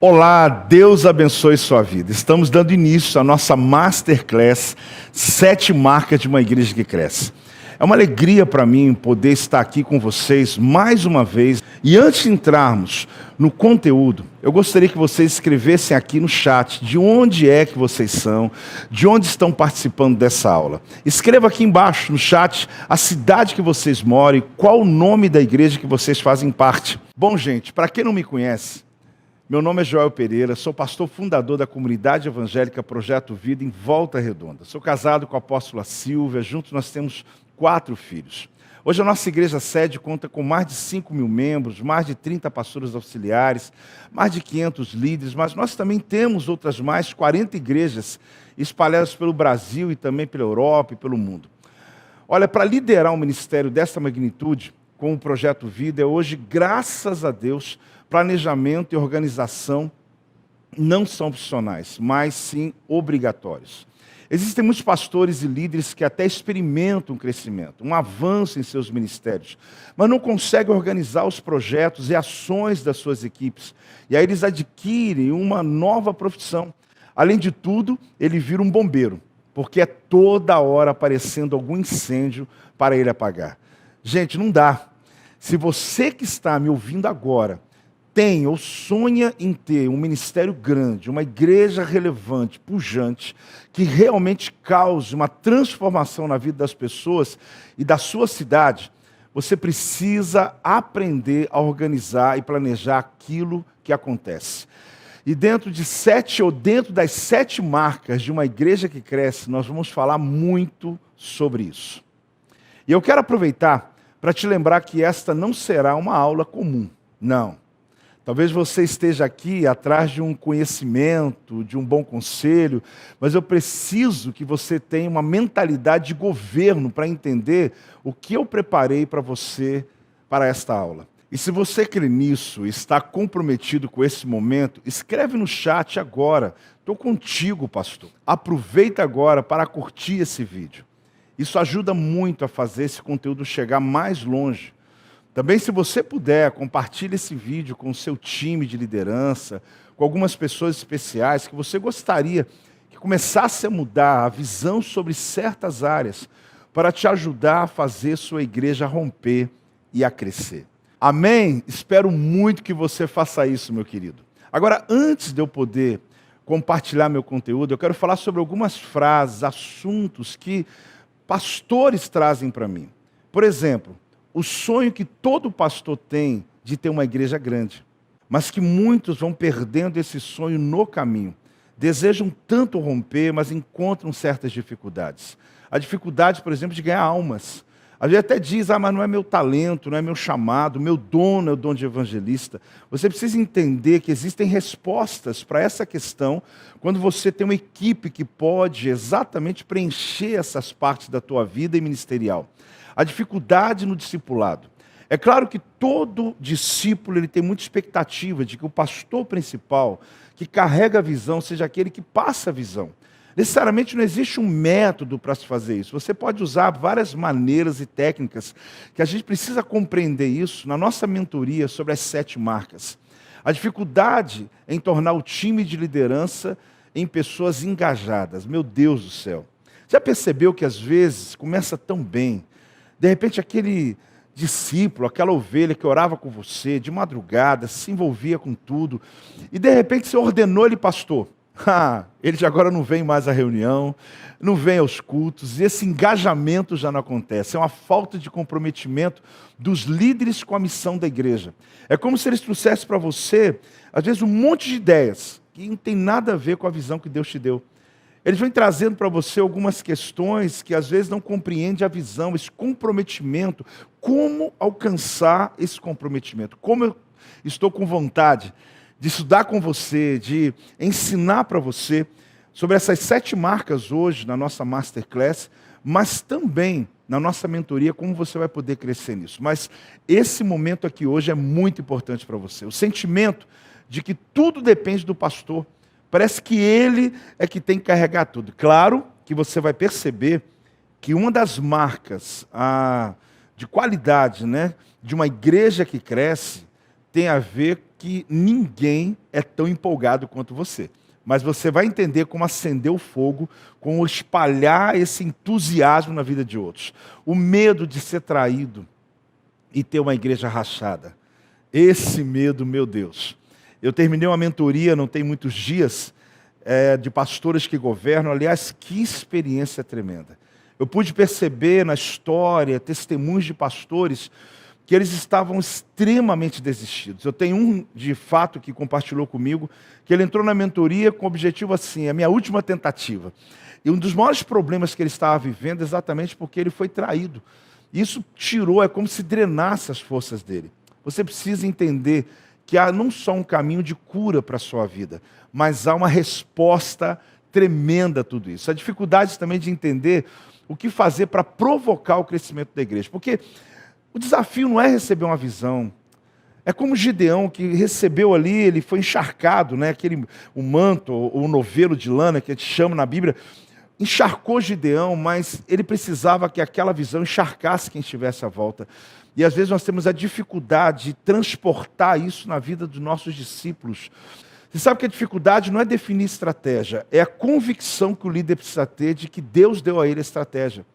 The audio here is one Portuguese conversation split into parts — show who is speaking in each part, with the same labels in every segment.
Speaker 1: Olá, Deus abençoe sua vida. Estamos dando início à nossa Masterclass 7 marcas de uma igreja que cresce. É uma alegria para mim poder estar aqui com vocês mais uma vez. E antes de entrarmos no conteúdo, eu gostaria que vocês escrevessem aqui no chat de onde é que vocês são, de onde estão participando dessa aula. Escreva aqui embaixo no chat a cidade que vocês moram e qual o nome da igreja que vocês fazem parte. Bom, gente, para quem não me conhece, meu nome é Joel Pereira, sou pastor fundador da comunidade evangélica Projeto Vida em Volta Redonda. Sou casado com a apóstola Silvia, juntos nós temos 4 filhos. Hoje a nossa igreja sede conta com mais de 5 mil membros, mais de 30 pastores auxiliares, mais de 500 líderes, mas nós também temos outras mais 40 igrejas espalhadas pelo Brasil e também pela Europa e pelo mundo. Olha, para liderar um ministério dessa magnitude, com o Projeto Vida, é hoje, graças a Deus, planejamento e organização não são opcionais, mas sim obrigatórios. Existem muitos pastores e líderes que até experimentam um crescimento, um avanço em seus ministérios, mas não conseguem organizar os projetos e ações das suas equipes. E aí eles adquirem uma nova profissão. Além de tudo, ele vira um bombeiro, porque é toda hora aparecendo algum incêndio para ele apagar. Gente, não dá. Se você que está me ouvindo agora tem ou sonha em ter um ministério grande, uma igreja relevante, pujante, que realmente cause uma transformação na vida das pessoas e da sua cidade, você precisa aprender a organizar e planejar aquilo que acontece. E dentro das 7 marcas de uma igreja que cresce, nós vamos falar muito sobre isso. E eu quero aproveitar para te lembrar que esta não será uma aula comum, não. Talvez você esteja aqui atrás de um conhecimento, de um bom conselho, mas eu preciso que você tenha uma mentalidade de governo para entender o que eu preparei para você para esta aula. E se você crê nisso, está comprometido com esse momento, escreve no chat agora. Estou contigo, pastor. Aproveita agora para curtir esse vídeo. Isso ajuda muito a fazer esse conteúdo chegar mais longe. Também, se você puder, compartilhe esse vídeo com o seu time de liderança, com algumas pessoas especiais que você gostaria que começasse a mudar a visão sobre certas áreas para te ajudar a fazer sua igreja romper e a crescer. Amém? Espero muito que você faça isso, meu querido. Agora, antes de eu poder compartilhar meu conteúdo, eu quero falar sobre algumas frases, assuntos que pastores trazem para mim. Por exemplo, o sonho que todo pastor tem de ter uma igreja grande, mas que muitos vão perdendo esse sonho no caminho. Desejam tanto romper, mas encontram certas dificuldades. A dificuldade, por exemplo, de ganhar almas. Às vezes até diz, mas não é meu talento, não é meu chamado, meu dom é o dom de evangelista. Você precisa entender que existem respostas para essa questão quando você tem uma equipe que pode exatamente preencher essas partes da tua vida e ministerial. A dificuldade no discipulado. É claro que todo discípulo ele tem muita expectativa de que o pastor principal, que carrega a visão, seja aquele que passa a visão. Necessariamente não existe um método para se fazer isso. Você pode usar várias maneiras e técnicas que a gente precisa compreender isso na nossa mentoria sobre as 7 marcas. A dificuldade em tornar o time de liderança em pessoas engajadas. Meu Deus do céu. Já percebeu que às vezes começa tão bem? De repente aquele discípulo, aquela ovelha que orava com você de madrugada, se envolvia com tudo, e de repente você ordenou ele pastor. Ele já agora não vem mais à reunião, não vem aos cultos, e esse engajamento já não acontece. É uma falta de comprometimento dos líderes com a missão da igreja. É como se eles trouxessem para você, às vezes, um monte de ideias que não tem nada a ver com a visão que Deus te deu. Eles vêm trazendo para você algumas questões que às vezes não compreende a visão, esse comprometimento. Como alcançar esse comprometimento? Como eu estou com vontade de estudar com você, de ensinar para você sobre essas 7 marcas hoje na nossa Masterclass, mas também na nossa mentoria, como você vai poder crescer nisso. Mas esse momento aqui hoje é muito importante para você. O sentimento de que tudo depende do pastor. Parece que ele é que tem que carregar tudo. Claro que você vai perceber que uma das marcas de qualidade, né, de uma igreja que cresce tem a ver que ninguém é tão empolgado quanto você. Mas você vai entender como acender o fogo, como espalhar esse entusiasmo na vida de outros. O medo de ser traído e ter uma igreja rachada. Esse medo, meu Deus. Eu terminei uma mentoria, não tem muitos dias, de pastores que governam. Aliás, que experiência tremenda. Eu pude perceber na história, testemunhos de pastores, que eles estavam extremamente desistidos. Eu tenho um, de fato, que compartilhou comigo, que ele entrou na mentoria com o objetivo assim, a minha última tentativa. E um dos maiores problemas que ele estava vivendo é exatamente porque ele foi traído. Isso tirou, é como se drenasse as forças dele. Você precisa entender que há não só um caminho de cura para a sua vida, mas há uma resposta tremenda a tudo isso. A dificuldade também de entender o que fazer para provocar o crescimento da igreja. Porque o desafio não é receber uma visão. É como Gideão, que recebeu ali, ele foi encharcado, né? O manto, o novelo de lã, que a gente chama na Bíblia, encharcou Gideão, mas ele precisava que aquela visão encharcasse quem estivesse à volta. E às vezes nós temos a dificuldade de transportar isso na vida dos nossos discípulos. Você sabe que a dificuldade não é definir estratégia, é a convicção que o líder precisa ter de que Deus deu a ele a estratégia.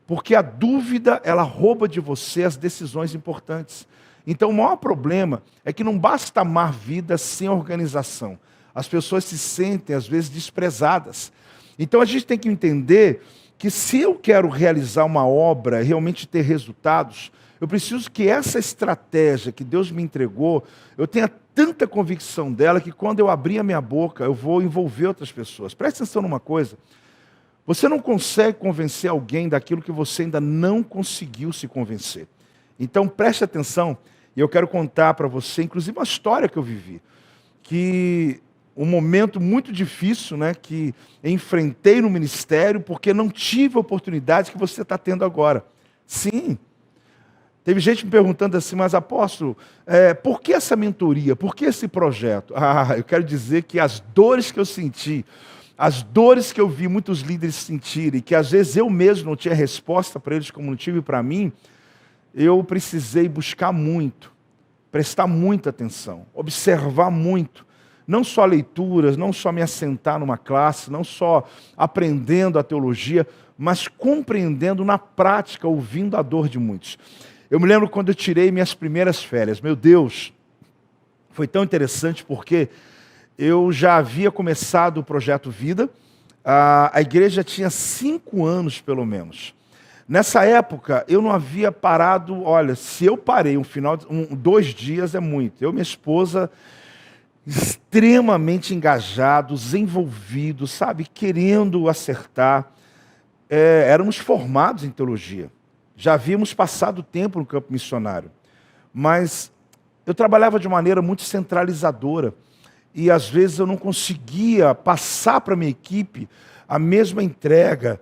Speaker 1: Porque a dúvida, ela rouba de você as decisões importantes. Então o maior problema é que não basta amar vida sem organização. As pessoas se sentem, às vezes, desprezadas. Então a gente tem que entender que se eu quero realizar uma obra, realmente ter resultados, eu preciso que essa estratégia que Deus me entregou, eu tenha tanta convicção dela que quando eu abrir a minha boca, eu vou envolver outras pessoas. Preste atenção numa coisa. Você não consegue convencer alguém daquilo que você ainda não conseguiu se convencer. Então preste atenção, e eu quero contar para você, inclusive, uma história que eu vivi. Que um momento muito difícil, né, que enfrentei no ministério, porque não tive a oportunidade que você está tendo agora. Sim. Teve gente me perguntando assim, mas apóstolo, por que essa mentoria? Por que esse projeto? Eu quero dizer que as dores que eu senti, as dores que eu vi muitos líderes sentirem, que às vezes eu mesmo não tinha resposta para eles como não tive para mim, eu precisei buscar muito, prestar muita atenção, observar muito, não só leituras, não só me assentar numa classe, não só aprendendo a teologia, mas compreendendo na prática, ouvindo a dor de muitos. Eu me lembro quando eu tirei minhas primeiras férias, meu Deus, foi tão interessante porque eu já havia começado o Projeto Vida, a igreja tinha 5 anos pelo menos. Nessa época, eu não havia parado, olha, se eu parei 2 dias é muito. Eu e minha esposa, extremamente engajados, envolvidos, sabe, querendo acertar. Éramos formados em teologia. Já havíamos passado tempo no campo missionário. Mas eu trabalhava de maneira muito centralizadora. E às vezes eu não conseguia passar para a minha equipe a mesma entrega,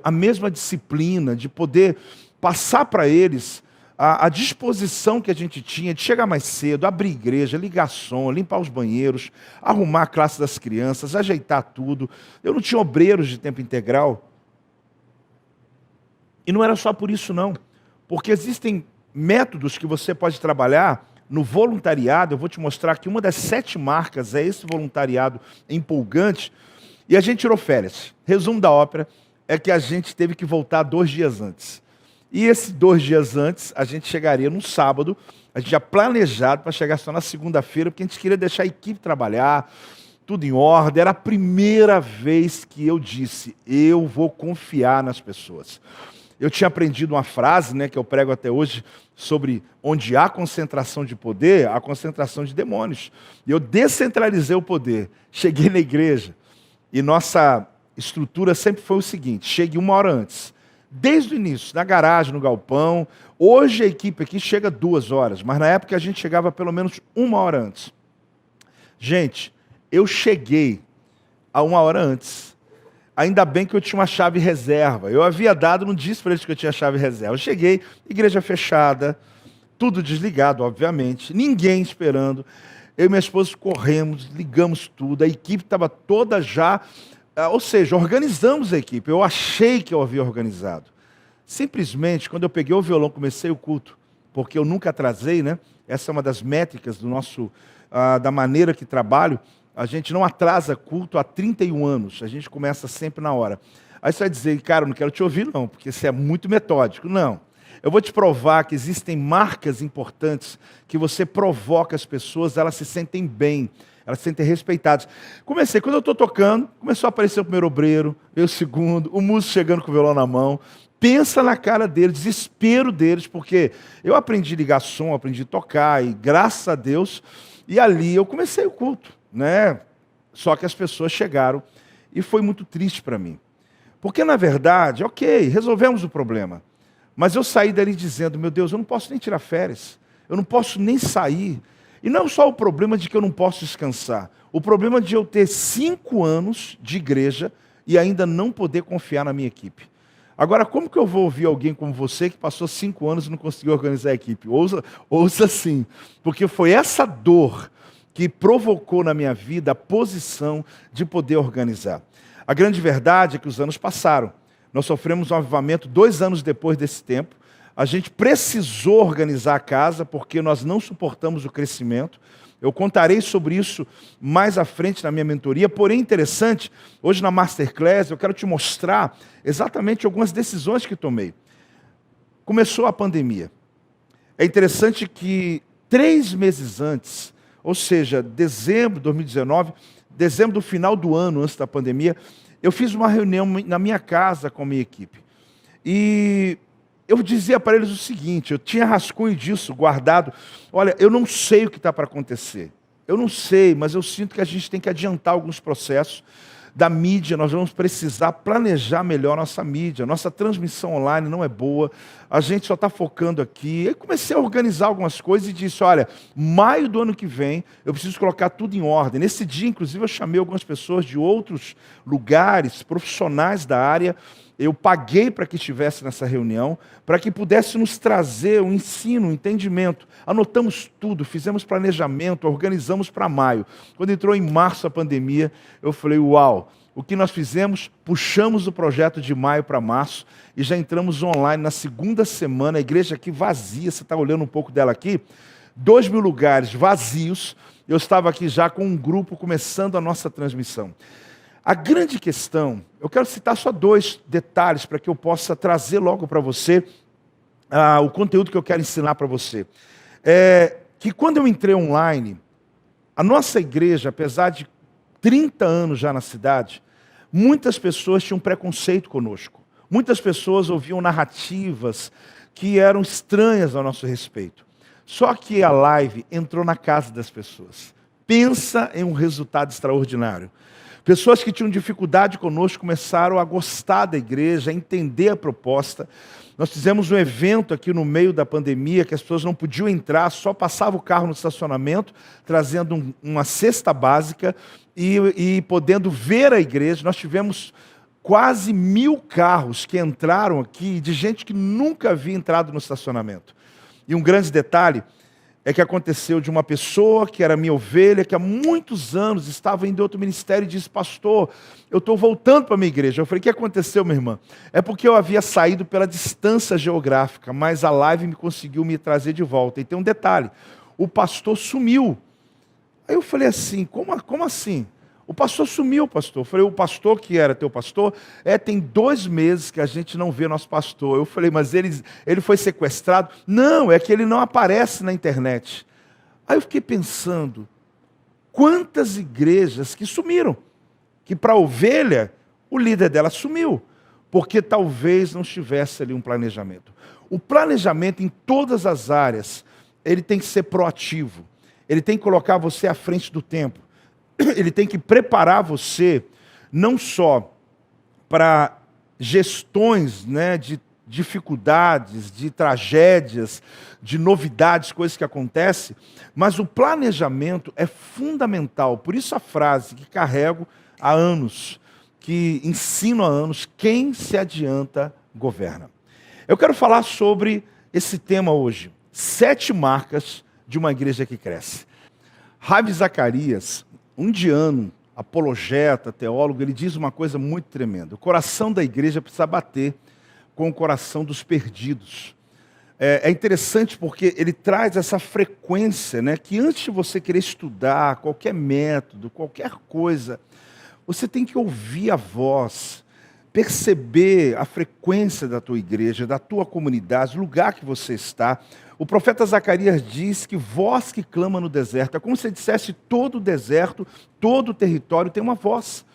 Speaker 1: a mesma disciplina, de poder passar para eles a disposição que a gente tinha de chegar mais cedo, abrir igreja, ligar som, limpar os banheiros, arrumar a classe das crianças, ajeitar tudo. Eu não tinha obreiros de tempo integral. E não era só por isso não, porque existem métodos que você pode trabalhar no voluntariado. Eu vou te mostrar que uma das 7 marcas é esse voluntariado empolgante, e a gente tirou férias. Resumo da ópera é que a gente teve que voltar 2 dias antes. E esses 2 dias antes, a gente chegaria no sábado, a gente já planejado para chegar só na segunda-feira, porque a gente queria deixar a equipe trabalhar, tudo em ordem. Era a primeira vez que eu disse, eu vou confiar nas pessoas. Eu tinha aprendido uma frase, né, que eu prego até hoje, sobre onde há concentração de poder, há concentração de demônios. E eu descentralizei o poder. Cheguei na igreja e nossa estrutura sempre foi o seguinte, chegue 1 hora antes. Desde o início, na garagem, no galpão. Hoje a equipe aqui chega 2 horas, mas na época a gente chegava pelo menos 1 hora antes. Gente, eu cheguei a 1 hora antes. Ainda bem que eu tinha uma chave reserva. Eu havia dado, não disse para eles que eu tinha chave reserva. Eu cheguei, igreja fechada, tudo desligado, obviamente, ninguém esperando. Eu e minha esposa corremos, ligamos tudo, a equipe estava toda já, ou seja, organizamos a equipe. Eu achei que eu havia organizado. Simplesmente, quando eu peguei o violão, comecei o culto, porque eu nunca atrasei, né? Essa é uma das métricas do nosso, da maneira que trabalho. A gente não atrasa culto há 31 anos, a gente começa sempre na hora. Aí você vai dizer, cara, eu não quero te ouvir não, porque você é muito metódico. Não. Eu vou te provar que existem marcas importantes que você provoca as pessoas, elas se sentem bem, elas se sentem respeitadas. Quando eu estou tocando, começou a aparecer o primeiro obreiro, veio o segundo, o músico chegando com o violão na mão. Pensa na cara deles, desespero deles, porque eu aprendi a ligar som, aprendi a tocar, e graças a Deus, e ali eu comecei o culto, né? Só que as pessoas chegaram e foi muito triste para mim. Porque, na verdade, ok, resolvemos o problema. Mas eu saí dali dizendo, meu Deus, eu não posso nem tirar férias. Eu não posso nem sair. E não só o problema de que eu não posso descansar. O problema de eu ter 5 anos de igreja e ainda não poder confiar na minha equipe. Agora, como que eu vou ouvir alguém como você que passou 5 anos e não conseguiu organizar a equipe? Ouça sim. Porque foi essa dor que provocou na minha vida a posição de poder organizar. A grande verdade é que os anos passaram. Nós sofremos um avivamento 2 anos depois desse tempo. A gente precisou organizar a casa porque nós não suportamos o crescimento. Eu contarei sobre isso mais à frente na minha mentoria. Porém, interessante, hoje na Masterclass eu quero te mostrar exatamente algumas decisões que tomei. Começou a pandemia. É interessante que 3 meses antes, ou seja, dezembro de 2019, dezembro do final do ano, antes da pandemia, eu fiz uma reunião na minha casa com a minha equipe. E eu dizia para eles o seguinte, eu tinha rascunho disso guardado. Olha, eu não sei o que está para acontecer. Eu não sei, mas eu sinto que a gente tem que adiantar alguns processos da mídia. Nós vamos precisar planejar melhor nossa mídia. Nossa transmissão online não é boa. A gente só está focando aqui. Eu comecei a organizar algumas coisas e disse, olha, maio do ano que vem, eu preciso colocar tudo em ordem. Nesse dia, inclusive, eu chamei algumas pessoas de outros lugares, profissionais da área. Eu paguei para que estivesse nessa reunião, para que pudesse nos trazer um ensino, um entendimento. Anotamos tudo, fizemos planejamento, organizamos para maio. Quando entrou em março a pandemia, eu falei, uau, o que nós fizemos? Puxamos o projeto de maio para março e já entramos online na segunda semana, a igreja aqui vazia, você está olhando um pouco dela aqui, 2.000 lugares vazios, eu estava aqui já com um grupo começando a nossa transmissão. A grande questão, eu quero citar só 2 detalhes para que eu possa trazer logo para você o conteúdo que eu quero ensinar para você. É que quando eu entrei online, a nossa igreja, apesar de 30 anos já na cidade, muitas pessoas tinham preconceito conosco. Muitas pessoas ouviam narrativas que eram estranhas ao nosso respeito. Só que a live entrou na casa das pessoas. Pensa em um resultado extraordinário. Pessoas que tinham dificuldade conosco começaram a gostar da igreja, a entender a proposta. Nós fizemos um evento aqui no meio da pandemia, que as pessoas não podiam entrar, só passava o carro no estacionamento, trazendo uma cesta básica e podendo ver a igreja. Nós tivemos quase 1.000 carros que entraram aqui, de gente que nunca havia entrado no estacionamento. E um grande detalhe é que aconteceu de uma pessoa que era minha ovelha, que há muitos anos estava indo em outro ministério e disse, pastor, eu estou voltando para a minha igreja. Eu falei, o que aconteceu, minha irmã? É porque eu havia saído pela distância geográfica, mas a live conseguiu me trazer de volta. E tem um detalhe, o pastor sumiu. Aí eu falei assim, como assim? O pastor sumiu, pastor. Eu falei, o pastor que era teu pastor? Tem 2 meses que a gente não vê nosso pastor. Eu falei, mas ele foi sequestrado? Não, é que ele não aparece na internet. Aí eu fiquei pensando, quantas igrejas que sumiram? Que para a ovelha, o líder dela sumiu. Porque talvez não estivesse ali um planejamento. O planejamento em todas as áreas, ele tem que ser proativo. Ele tem que colocar você à frente do tempo. Ele tem que preparar você não só para gestões, né, de dificuldades, de tragédias, de novidades, coisas que acontecem, mas o planejamento é fundamental. Por isso a frase que carrego há anos, que ensino há anos, quem se adianta governa. Eu quero falar sobre esse tema hoje, 7 marcas de uma igreja que cresce. Ravi Zacarias, um indiano, apologeta, teólogo, ele diz uma coisa muito tremenda. O coração da igreja precisa bater com o coração dos perdidos. É interessante porque ele traz essa frequência, né? Que antes de você querer estudar qualquer método, qualquer coisa, você tem que ouvir a voz, perceber a frequência da tua igreja, da tua comunidade, o lugar que você está. O profeta Zacarias diz que voz que clama no deserto, é como se dissesse todo o deserto, todo o território tem uma voz.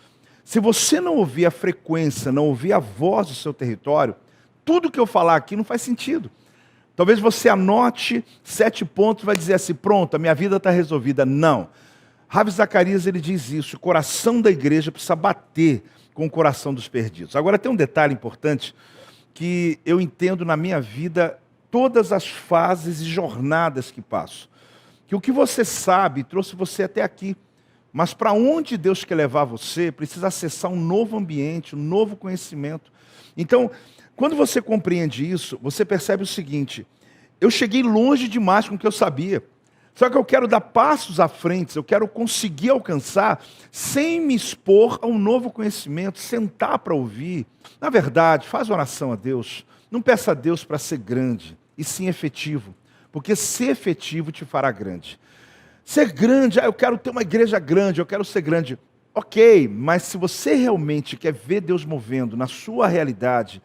Speaker 1: Se você não ouvir a frequência, não ouvir a voz do seu território, tudo que eu falar aqui não faz sentido. Talvez você anote 7 pontos e vai dizer assim, pronto, a minha vida está resolvida. Não. Ravi Zacarias ele diz isso, o coração da igreja precisa bater com o coração dos perdidos. Agora tem um detalhe importante que eu entendo na minha vida todas as fases e jornadas que passo. Que o que você sabe trouxe você até aqui. Mas para onde Deus quer levar você, precisa acessar um novo ambiente, um novo conhecimento. Então, quando você compreende isso, você percebe o seguinte, eu cheguei longe demais com o que eu sabia. Só que eu quero dar passos à frente, eu quero conseguir alcançar sem me expor a um novo conhecimento, sentar para ouvir. Na verdade, faz oração a Deus. Não peça a Deus para ser grande, e sim efetivo. Porque ser efetivo te fará grande. Ser grande, eu quero ter uma igreja grande, eu quero ser grande. Ok, mas se você realmente quer ver Deus movendo na sua realidade,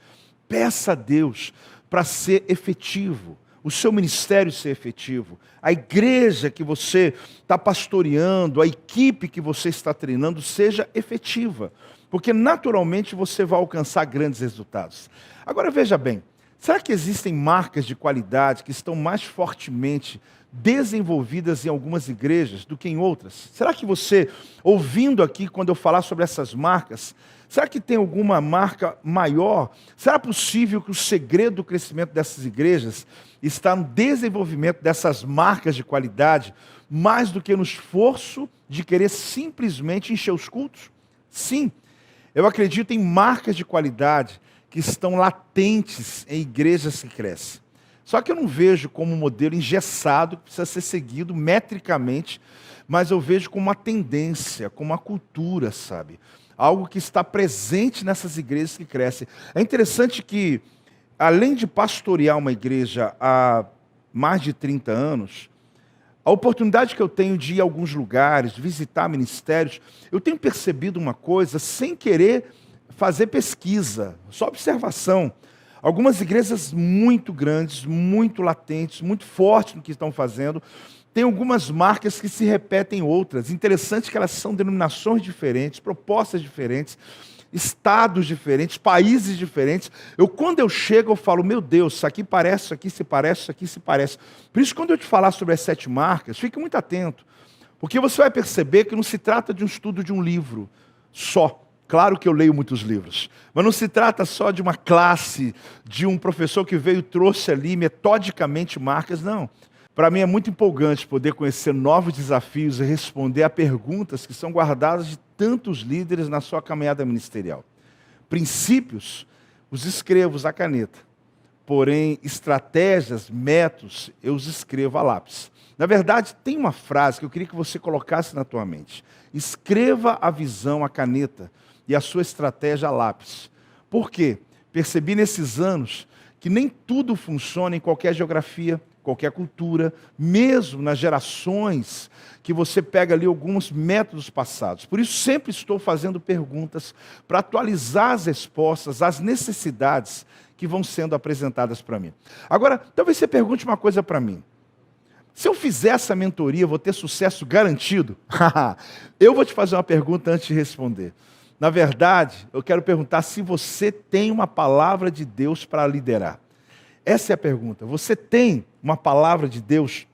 Speaker 1: peça a Deus para ser efetivo, o seu ministério ser efetivo, a igreja que você está pastoreando, a equipe que você está treinando seja efetiva, porque naturalmente você vai alcançar grandes resultados. Agora veja bem, será que existem marcas de qualidade que estão mais fortemente desenvolvidas em algumas igrejas do que em outras? Será que você, ouvindo aqui quando eu falar sobre essas marcas, será que tem alguma marca maior? Será possível que o segredo do crescimento dessas igrejas está no desenvolvimento dessas marcas de qualidade, mais do que no esforço de querer simplesmente encher os cultos? Sim, eu acredito em marcas de qualidade que estão latentes em igrejas que crescem. Só que eu não vejo como um modelo engessado que precisa ser seguido metricamente, mas eu vejo como uma tendência, como uma cultura, sabe? Algo que está presente nessas igrejas que crescem. É interessante que, além de pastorear uma igreja há mais de 30 anos, a oportunidade que eu tenho de ir a alguns lugares, de visitar ministérios, eu tenho percebido uma coisa sem querer fazer pesquisa, só observação. Algumas igrejas muito grandes, muito latentes, muito fortes no que estão fazendo, tem algumas marcas que se repetem em outras. Interessante que elas são denominações diferentes, propostas diferentes, estados diferentes, países diferentes. Quando eu chego, eu falo, meu Deus, isso aqui parece, isso aqui se parece, isso aqui se parece. Por isso, quando eu te falar sobre as 7 marcas, fique muito atento, porque você vai perceber que não se trata de um estudo de um livro só. Claro que eu leio muitos livros, mas não se trata só de uma classe, de um professor que veio e trouxe ali metodicamente marcas, não. Para mim é muito empolgante poder conhecer novos desafios e responder a perguntas que são guardadas de tantos líderes na sua caminhada ministerial. Princípios, os escrevo à caneta, porém estratégias, métodos, eu os escrevo a lápis. Na verdade, tem uma frase que eu queria que você colocasse na tua mente. Escreva a visão à caneta e a sua estratégia a lápis. Por quê? Percebi nesses anos que nem tudo funciona em qualquer geografia, qualquer cultura, mesmo nas gerações que você pega ali alguns métodos passados. Por isso sempre estou fazendo perguntas para atualizar as respostas às necessidades que vão sendo apresentadas para mim. Agora, talvez você pergunte uma coisa para mim. Se eu fizer essa mentoria, eu vou ter sucesso garantido? Eu vou te fazer uma pergunta antes de responder. Na verdade, eu quero perguntar se você tem uma palavra de Deus para liderar. Essa é a pergunta. Você tem uma palavra de Deus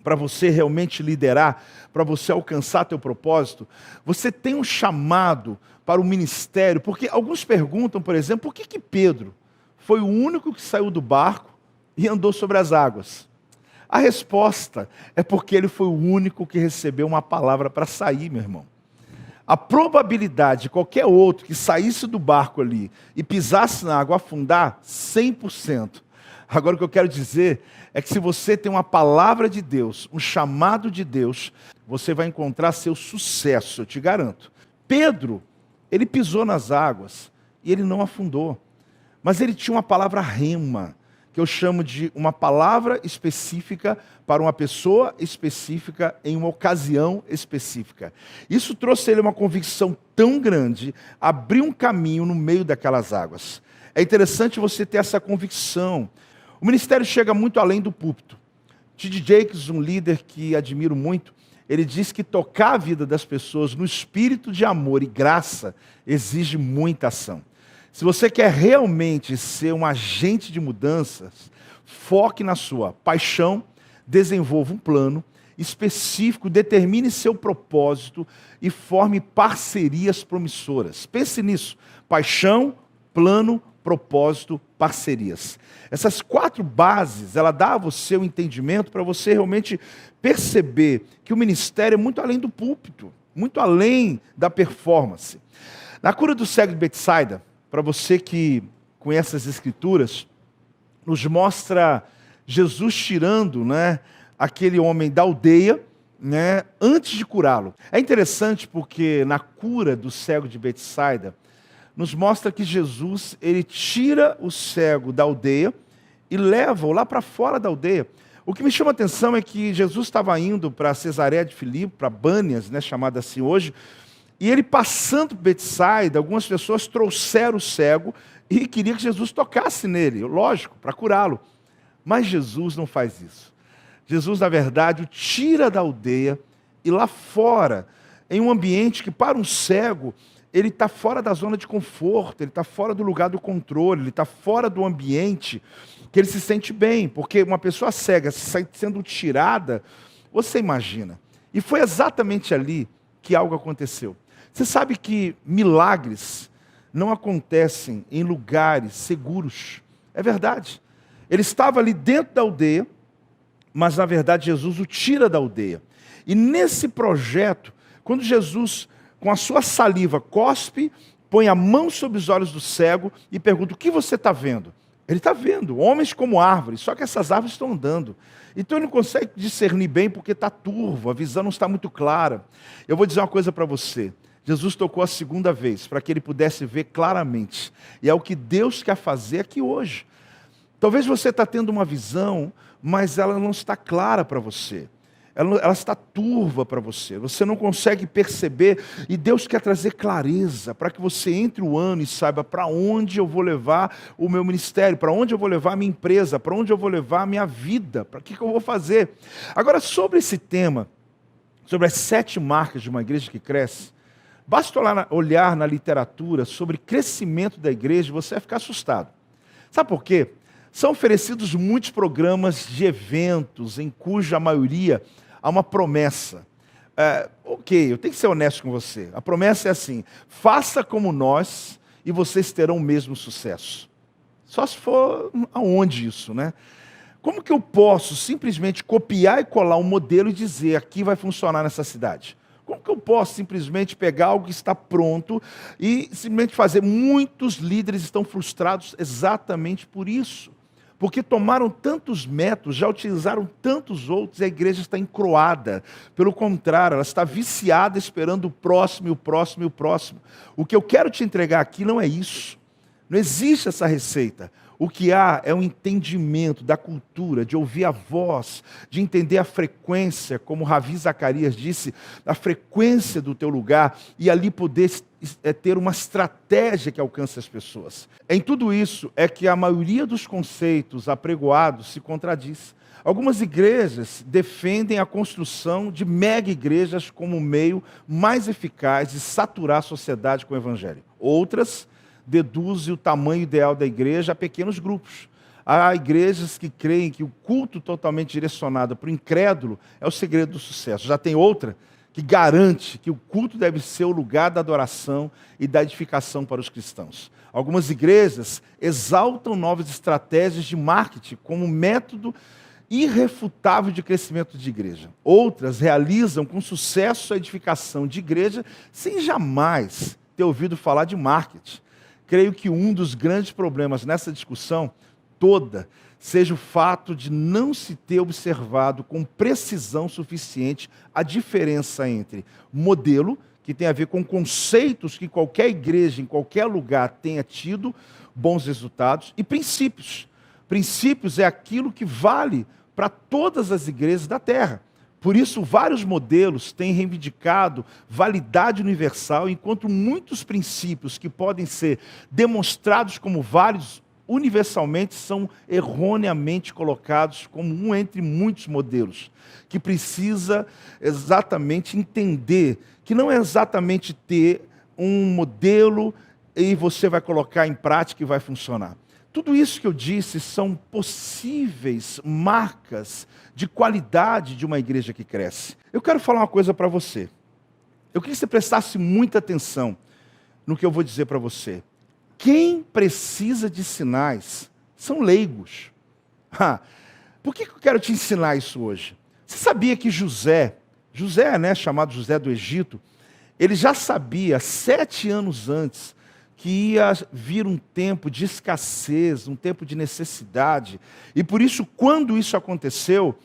Speaker 1: para você realmente liderar, para você alcançar teu propósito? Você tem um chamado para o ministério? Porque alguns perguntam, por exemplo, por que Pedro foi o único que saiu do barco e andou sobre as águas? A resposta é porque ele foi o único que recebeu uma palavra para sair, meu irmão. A probabilidade de qualquer outro que saísse do barco ali e pisasse na água, afundar, 100%. Agora o que eu quero dizer é que se você tem uma palavra de Deus, um chamado de Deus, você vai encontrar seu sucesso, eu te garanto. Pedro, ele pisou nas águas e ele não afundou. Mas ele tinha uma palavra rema, que eu chamo de uma palavra específica para uma pessoa específica em uma ocasião específica. Isso trouxe a ele uma convicção tão grande, abriu um caminho no meio daquelas águas. É interessante você ter essa convicção. O ministério chega muito além do púlpito. T.D. Jakes, um líder que admiro muito, ele diz que tocar a vida das pessoas no espírito de amor e graça exige muita ação. Se você quer realmente ser um agente de mudanças, foque na sua paixão, desenvolva um plano específico, determine seu propósito e forme parcerias promissoras. Pense nisso: paixão, plano, propósito, parcerias. Essas 4 bases, ela dá a você o entendimento para você realmente perceber que o ministério é muito além do púlpito, muito além da performance. Na cura do cego de Betsaida, para você que conhece as Escrituras, nos mostra Jesus tirando, aquele homem da aldeia, antes de curá-lo. É interessante porque na cura do cego de Betsaida, nos mostra que Jesus, ele tira o cego da aldeia e leva-o lá para fora da aldeia. O que me chama a atenção é que Jesus estava indo para Cesareia de Filipe, para Bânias, chamada assim hoje, e ele passando por Betsaida, algumas pessoas trouxeram o cego e queriam que Jesus tocasse nele, lógico, para curá-lo. Mas Jesus não faz isso. Jesus, na verdade, o tira da aldeia e lá fora, em um ambiente que para um cego, ele está fora da zona de conforto, ele está fora do lugar do controle, ele está fora do ambiente que ele se sente bem, porque uma pessoa cega sendo tirada, você imagina. E foi exatamente ali que algo aconteceu. Você sabe que milagres não acontecem em lugares seguros. É verdade. Ele estava ali dentro da aldeia, mas na verdade Jesus o tira da aldeia. E nesse projeto, quando Jesus, com a sua saliva, cospe, põe a mão sobre os olhos do cego e pergunta: o que você está vendo? Ele está vendo homens como árvores, só que essas árvores estão andando. Então ele não consegue discernir bem porque está turvo, a visão não está muito clara. Eu vou dizer uma coisa para você. Jesus tocou a segunda vez para que ele pudesse ver claramente. E é o que Deus quer fazer aqui hoje. Talvez você está tendo uma visão, mas ela não está clara para você. Ela está turva para você. Você não consegue perceber. E Deus quer trazer clareza para que você entre o ano e saiba para onde eu vou levar o meu ministério, para onde eu vou levar a minha empresa, para onde eu vou levar a minha vida, para que eu vou fazer. Agora, sobre esse tema, sobre as 7 marcas de uma igreja que cresce, basta olhar na literatura sobre crescimento da igreja e você vai ficar assustado. Sabe por quê? São oferecidos muitos programas de eventos em cuja maioria há uma promessa. Eu tenho que ser honesto com você. A promessa é assim: faça como nós e vocês terão o mesmo sucesso. Só se for aonde isso, Como que eu posso simplesmente copiar e colar um modelo e dizer aqui vai funcionar nessa cidade? Como que eu posso simplesmente pegar algo que está pronto e simplesmente fazer? Muitos líderes estão frustrados exatamente por isso. Porque tomaram tantos métodos, já utilizaram tantos outros, e a igreja está encroada. Pelo contrário, ela está viciada esperando o próximo, e o próximo, e o próximo. O que eu quero te entregar aqui não é isso. Não existe essa receita. O que há é um entendimento da cultura, de ouvir a voz, de entender a frequência, como Ravi Zacarias disse, a frequência do teu lugar, e ali poder ter uma estratégia que alcance as pessoas. Em tudo isso é que a maioria dos conceitos apregoados se contradiz. Algumas igrejas defendem a construção de mega igrejas como o meio mais eficaz de saturar a sociedade com o evangelho. Outras deduzem o tamanho ideal da igreja a pequenos grupos. Há igrejas que creem que o culto totalmente direcionado para o incrédulo é o segredo do sucesso. Já tem outra que garante que o culto deve ser o lugar da adoração e da edificação para os cristãos. Algumas igrejas exaltam novas estratégias de marketing como método irrefutável de crescimento de igreja. Outras realizam com sucesso a edificação de igreja sem jamais ter ouvido falar de marketing. Creio que um dos grandes problemas nessa discussão toda seja o fato de não se ter observado com precisão suficiente a diferença entre modelo, que tem a ver com conceitos que qualquer igreja, em qualquer lugar, tenha tido bons resultados, e princípios. Princípios é aquilo que vale para todas as igrejas da terra. Por isso, vários modelos têm reivindicado validade universal, enquanto muitos princípios que podem ser demonstrados como válidos universalmente são erroneamente colocados como um entre muitos modelos, que precisa exatamente entender que não é exatamente ter um modelo e você vai colocar em prática e vai funcionar. Tudo isso que eu disse são possíveis marcas de qualidade de uma igreja que cresce. Eu quero falar uma coisa para você. Eu queria que você prestasse muita atenção no que eu vou dizer para você. Quem precisa de sinais são leigos. Por que eu quero te ensinar isso hoje? Você sabia que José, chamado José do Egito, ele já sabia 7 anos antes que ia vir um tempo de escassez, um tempo de necessidade. E por isso, quando isso aconteceu,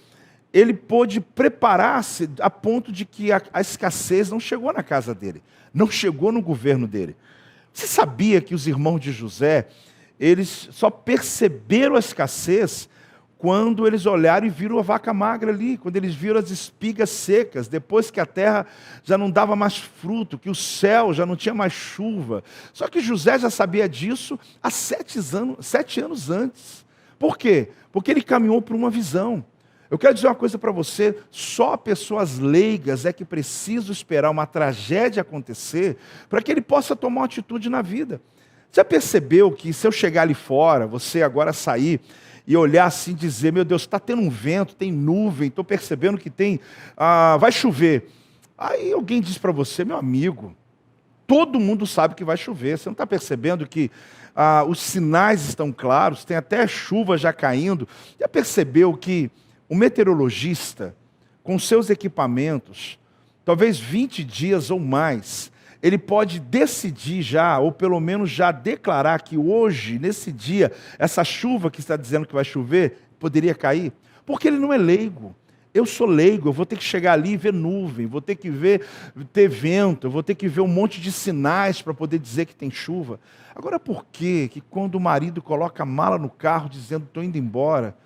Speaker 1: ele pôde preparar-se a ponto de que a escassez não chegou na casa dele, não chegou no governo dele. Você sabia que os irmãos de José, eles só perceberam a escassez quando eles olharam e viram a vaca magra ali, quando eles viram as espigas secas, depois que a terra já não dava mais fruto, que o céu já não tinha mais chuva. Só que José já sabia disso há 7 anos antes. Por quê? Porque ele caminhou por uma visão. Eu quero dizer uma coisa para você, só pessoas leigas é que precisam esperar uma tragédia acontecer para que ele possa tomar uma atitude na vida. Já percebeu que se eu chegar ali fora, você agora sair e olhar assim e dizer, meu Deus, está tendo um vento, tem nuvem, estou percebendo que vai chover. Aí alguém diz para você, meu amigo, todo mundo sabe que vai chover, você não está percebendo que os sinais estão claros, tem até chuva já caindo. Já percebeu que o meteorologista, com seus equipamentos, talvez 20 dias ou mais, ele pode decidir já, ou pelo menos já declarar que hoje, nesse dia, essa chuva que está dizendo que vai chover, poderia cair? Porque ele não é leigo. Eu sou leigo, eu vou ter que chegar ali e ver nuvem, vou ter que ter vento, eu vou ter que ver um monte de sinais para poder dizer que tem chuva. Agora, por que quando o marido coloca a mala no carro dizendo, estou indo embora,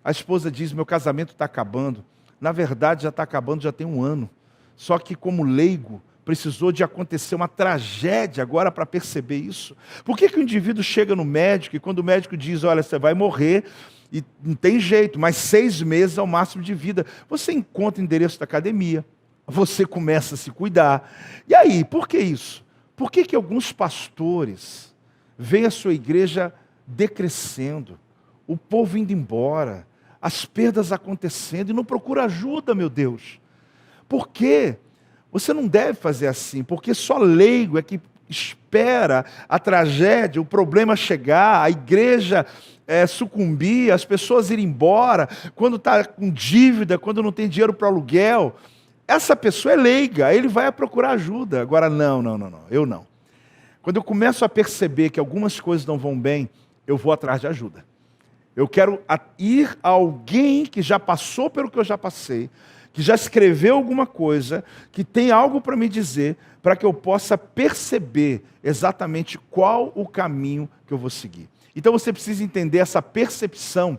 Speaker 1: a esposa diz, meu casamento está acabando? Na verdade, já está acabando, já tem 1 ano. Só que como leigo, precisou de acontecer uma tragédia agora para perceber isso. Por que o indivíduo chega no médico e quando o médico diz, olha, você vai morrer e não tem jeito, mas 6 meses é o máximo de vida. Você encontra o endereço da academia, você começa a se cuidar. E aí, por que isso? Por que alguns pastores veem a sua igreja decrescendo, o povo indo embora, as perdas acontecendo e não procura ajuda, meu Deus? Por quê? Você não deve fazer assim, porque só leigo é que espera a tragédia, o problema chegar, a igreja sucumbir, as pessoas irem embora, quando está com dívida, quando não tem dinheiro para aluguel. Essa pessoa é leiga, ele vai procurar ajuda. Agora, não, eu não. Quando eu começo a perceber que algumas coisas não vão bem, eu vou atrás de ajuda. Eu quero ir a alguém que já passou pelo que eu já passei, que já escreveu alguma coisa, que tem algo para me dizer, para que eu possa perceber exatamente qual o caminho que eu vou seguir. Então você precisa entender essa percepção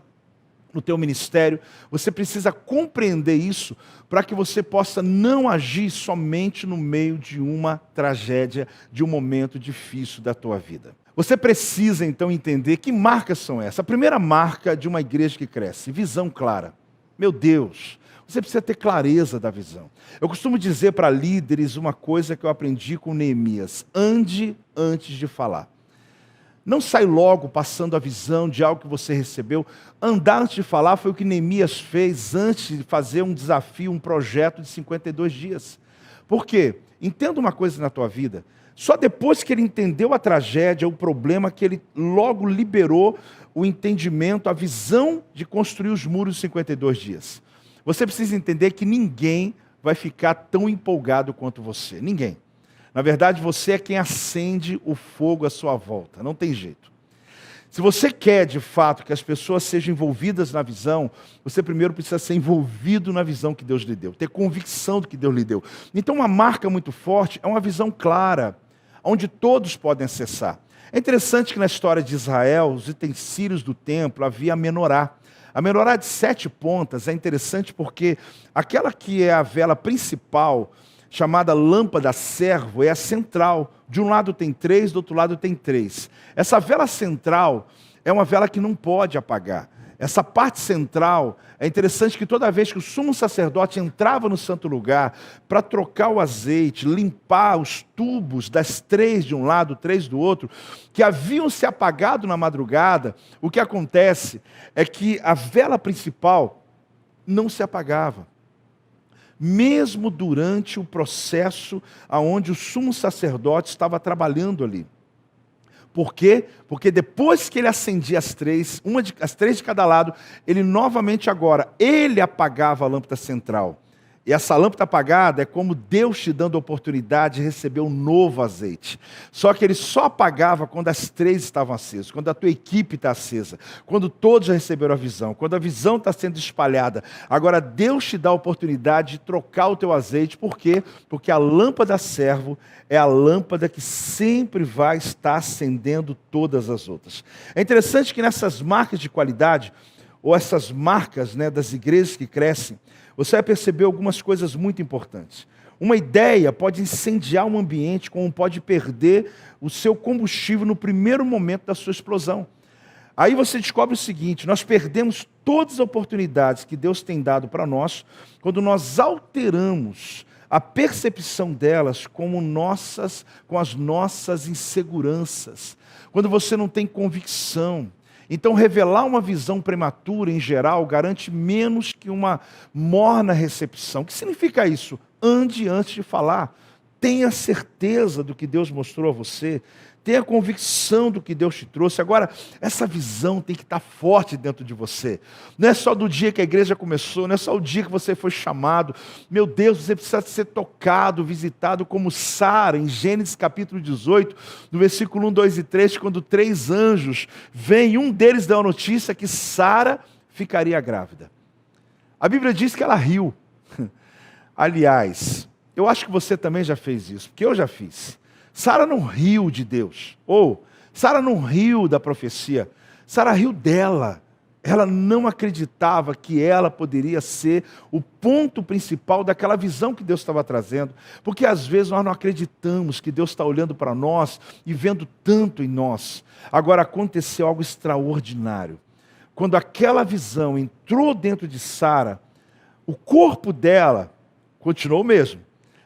Speaker 1: no teu ministério, você precisa compreender isso, para que você possa não agir somente no meio de uma tragédia, de um momento difícil da tua vida. Você precisa então entender que marcas são essas. A primeira marca de uma igreja que cresce, visão clara. Meu Deus, você precisa ter clareza da visão. Eu costumo dizer para líderes uma coisa que eu aprendi com Neemias: ande antes de falar. Não sai logo passando a visão de algo que você recebeu. Andar antes de falar foi o que Neemias fez antes de fazer um desafio, um projeto de 52 dias. Por quê? Entenda uma coisa na tua vida. Só depois que ele entendeu a tragédia, o problema, que ele logo liberou o entendimento, a visão de construir os muros de 52 dias. Você precisa entender que ninguém vai ficar tão empolgado quanto você. Ninguém. Na verdade, você é quem acende o fogo à sua volta. Não tem jeito. Se você quer, de fato, que as pessoas sejam envolvidas na visão, você primeiro precisa ser envolvido na visão que Deus lhe deu. Ter convicção do que Deus lhe deu. Então, uma marca muito forte é uma visão clara, onde todos podem acessar. É interessante que na história de Israel, os utensílios do templo, havia a menorá. A menorá de 7 pontas é interessante porque aquela que é a vela principal, chamada lâmpada servo, é a central. De um lado tem 3, do outro lado tem 3. Essa vela central é uma vela que não pode apagar. Essa parte central, é interessante que toda vez que o sumo sacerdote entrava no santo lugar para trocar o azeite, limpar os tubos das 3 de um lado, 3 do outro, que haviam se apagado na madrugada, o que acontece é que a vela principal não se apagava. Mesmo durante o processo onde o sumo sacerdote estava trabalhando ali. Por quê? Porque depois que ele acendia as 3, as 3 de cada lado, ele novamente agora, ele apagava a lâmpada central. E essa lâmpada apagada é como Deus te dando a oportunidade de receber um novo azeite. Só que ele só apagava quando as 3 estavam acesas, quando a tua equipe está acesa, quando todos já receberam a visão, quando a visão está sendo espalhada. Agora Deus te dá a oportunidade de trocar o teu azeite. Por quê? Porque a lâmpada servo é a lâmpada que sempre vai estar acendendo todas as outras. É interessante que nessas marcas de qualidade, ou essas marcas, das igrejas que crescem, você vai perceber algumas coisas muito importantes. Uma ideia pode incendiar um ambiente, como pode perder o seu combustível no primeiro momento da sua explosão. Aí você descobre o seguinte: nós perdemos todas as oportunidades que Deus tem dado para nós quando nós alteramos a percepção delas com as nossas inseguranças. Quando você não tem convicção. Então, revelar uma visão prematura, em geral, garante menos que uma morna recepção. O que significa isso? Ande antes de falar. Tenha certeza do que Deus mostrou a você. Tenha convicção do que Deus te trouxe. Agora, essa visão tem que estar forte dentro de você. Não é só do dia que a igreja começou, não é só o dia que você foi chamado. Meu Deus, você precisa ser tocado, visitado como Sara, em Gênesis capítulo 18, no versículo 1, 2 e 3, quando 3 anjos vêm, e um deles dá a notícia que Sara ficaria grávida. A Bíblia diz que ela riu. Aliás, eu acho que você também já fez isso, porque eu já fiz. Sara não riu de Deus, Sara não riu da profecia, Sara riu dela. Ela não acreditava que ela poderia ser o ponto principal daquela visão que Deus estava trazendo, porque às vezes nós não acreditamos que Deus está olhando para nós e vendo tanto em nós. Agora aconteceu algo extraordinário. Quando aquela visão entrou dentro de Sara, o corpo dela continuou o mesmo,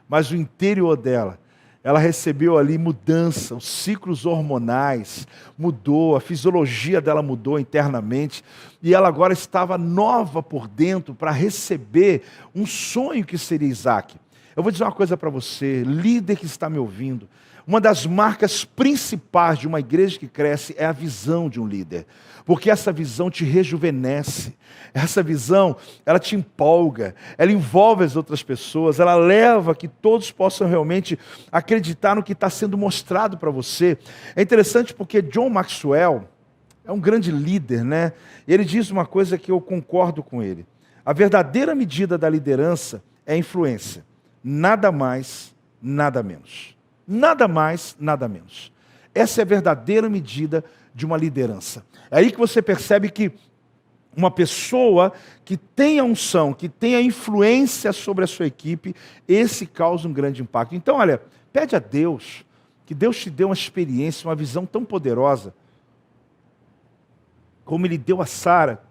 Speaker 1: mas o interior dela, ela recebeu ali mudança, os ciclos hormonais mudou, a fisiologia dela mudou internamente, e ela agora estava nova por dentro para receber um sonho que seria Isaac. Eu vou dizer uma coisa para você, líder que está me ouvindo, uma das marcas principais de uma igreja que cresce é a visão de um líder, porque essa visão te rejuvenesce, essa visão, ela te empolga, ela envolve as outras pessoas, ela leva que todos possam realmente acreditar no que está sendo mostrado para você. É interessante porque John Maxwell é um grande líder, Ele diz uma coisa que eu concordo com ele: a verdadeira medida da liderança é a influência, nada mais, nada menos. Nada mais, nada menos. Essa é a verdadeira medida de uma liderança. É aí que você percebe que uma pessoa que tem a unção, que tem a influência sobre a sua equipe, esse causa um grande impacto. Então, olha, pede a Deus, que Deus te dê uma experiência, uma visão tão poderosa, como Ele deu a Sara,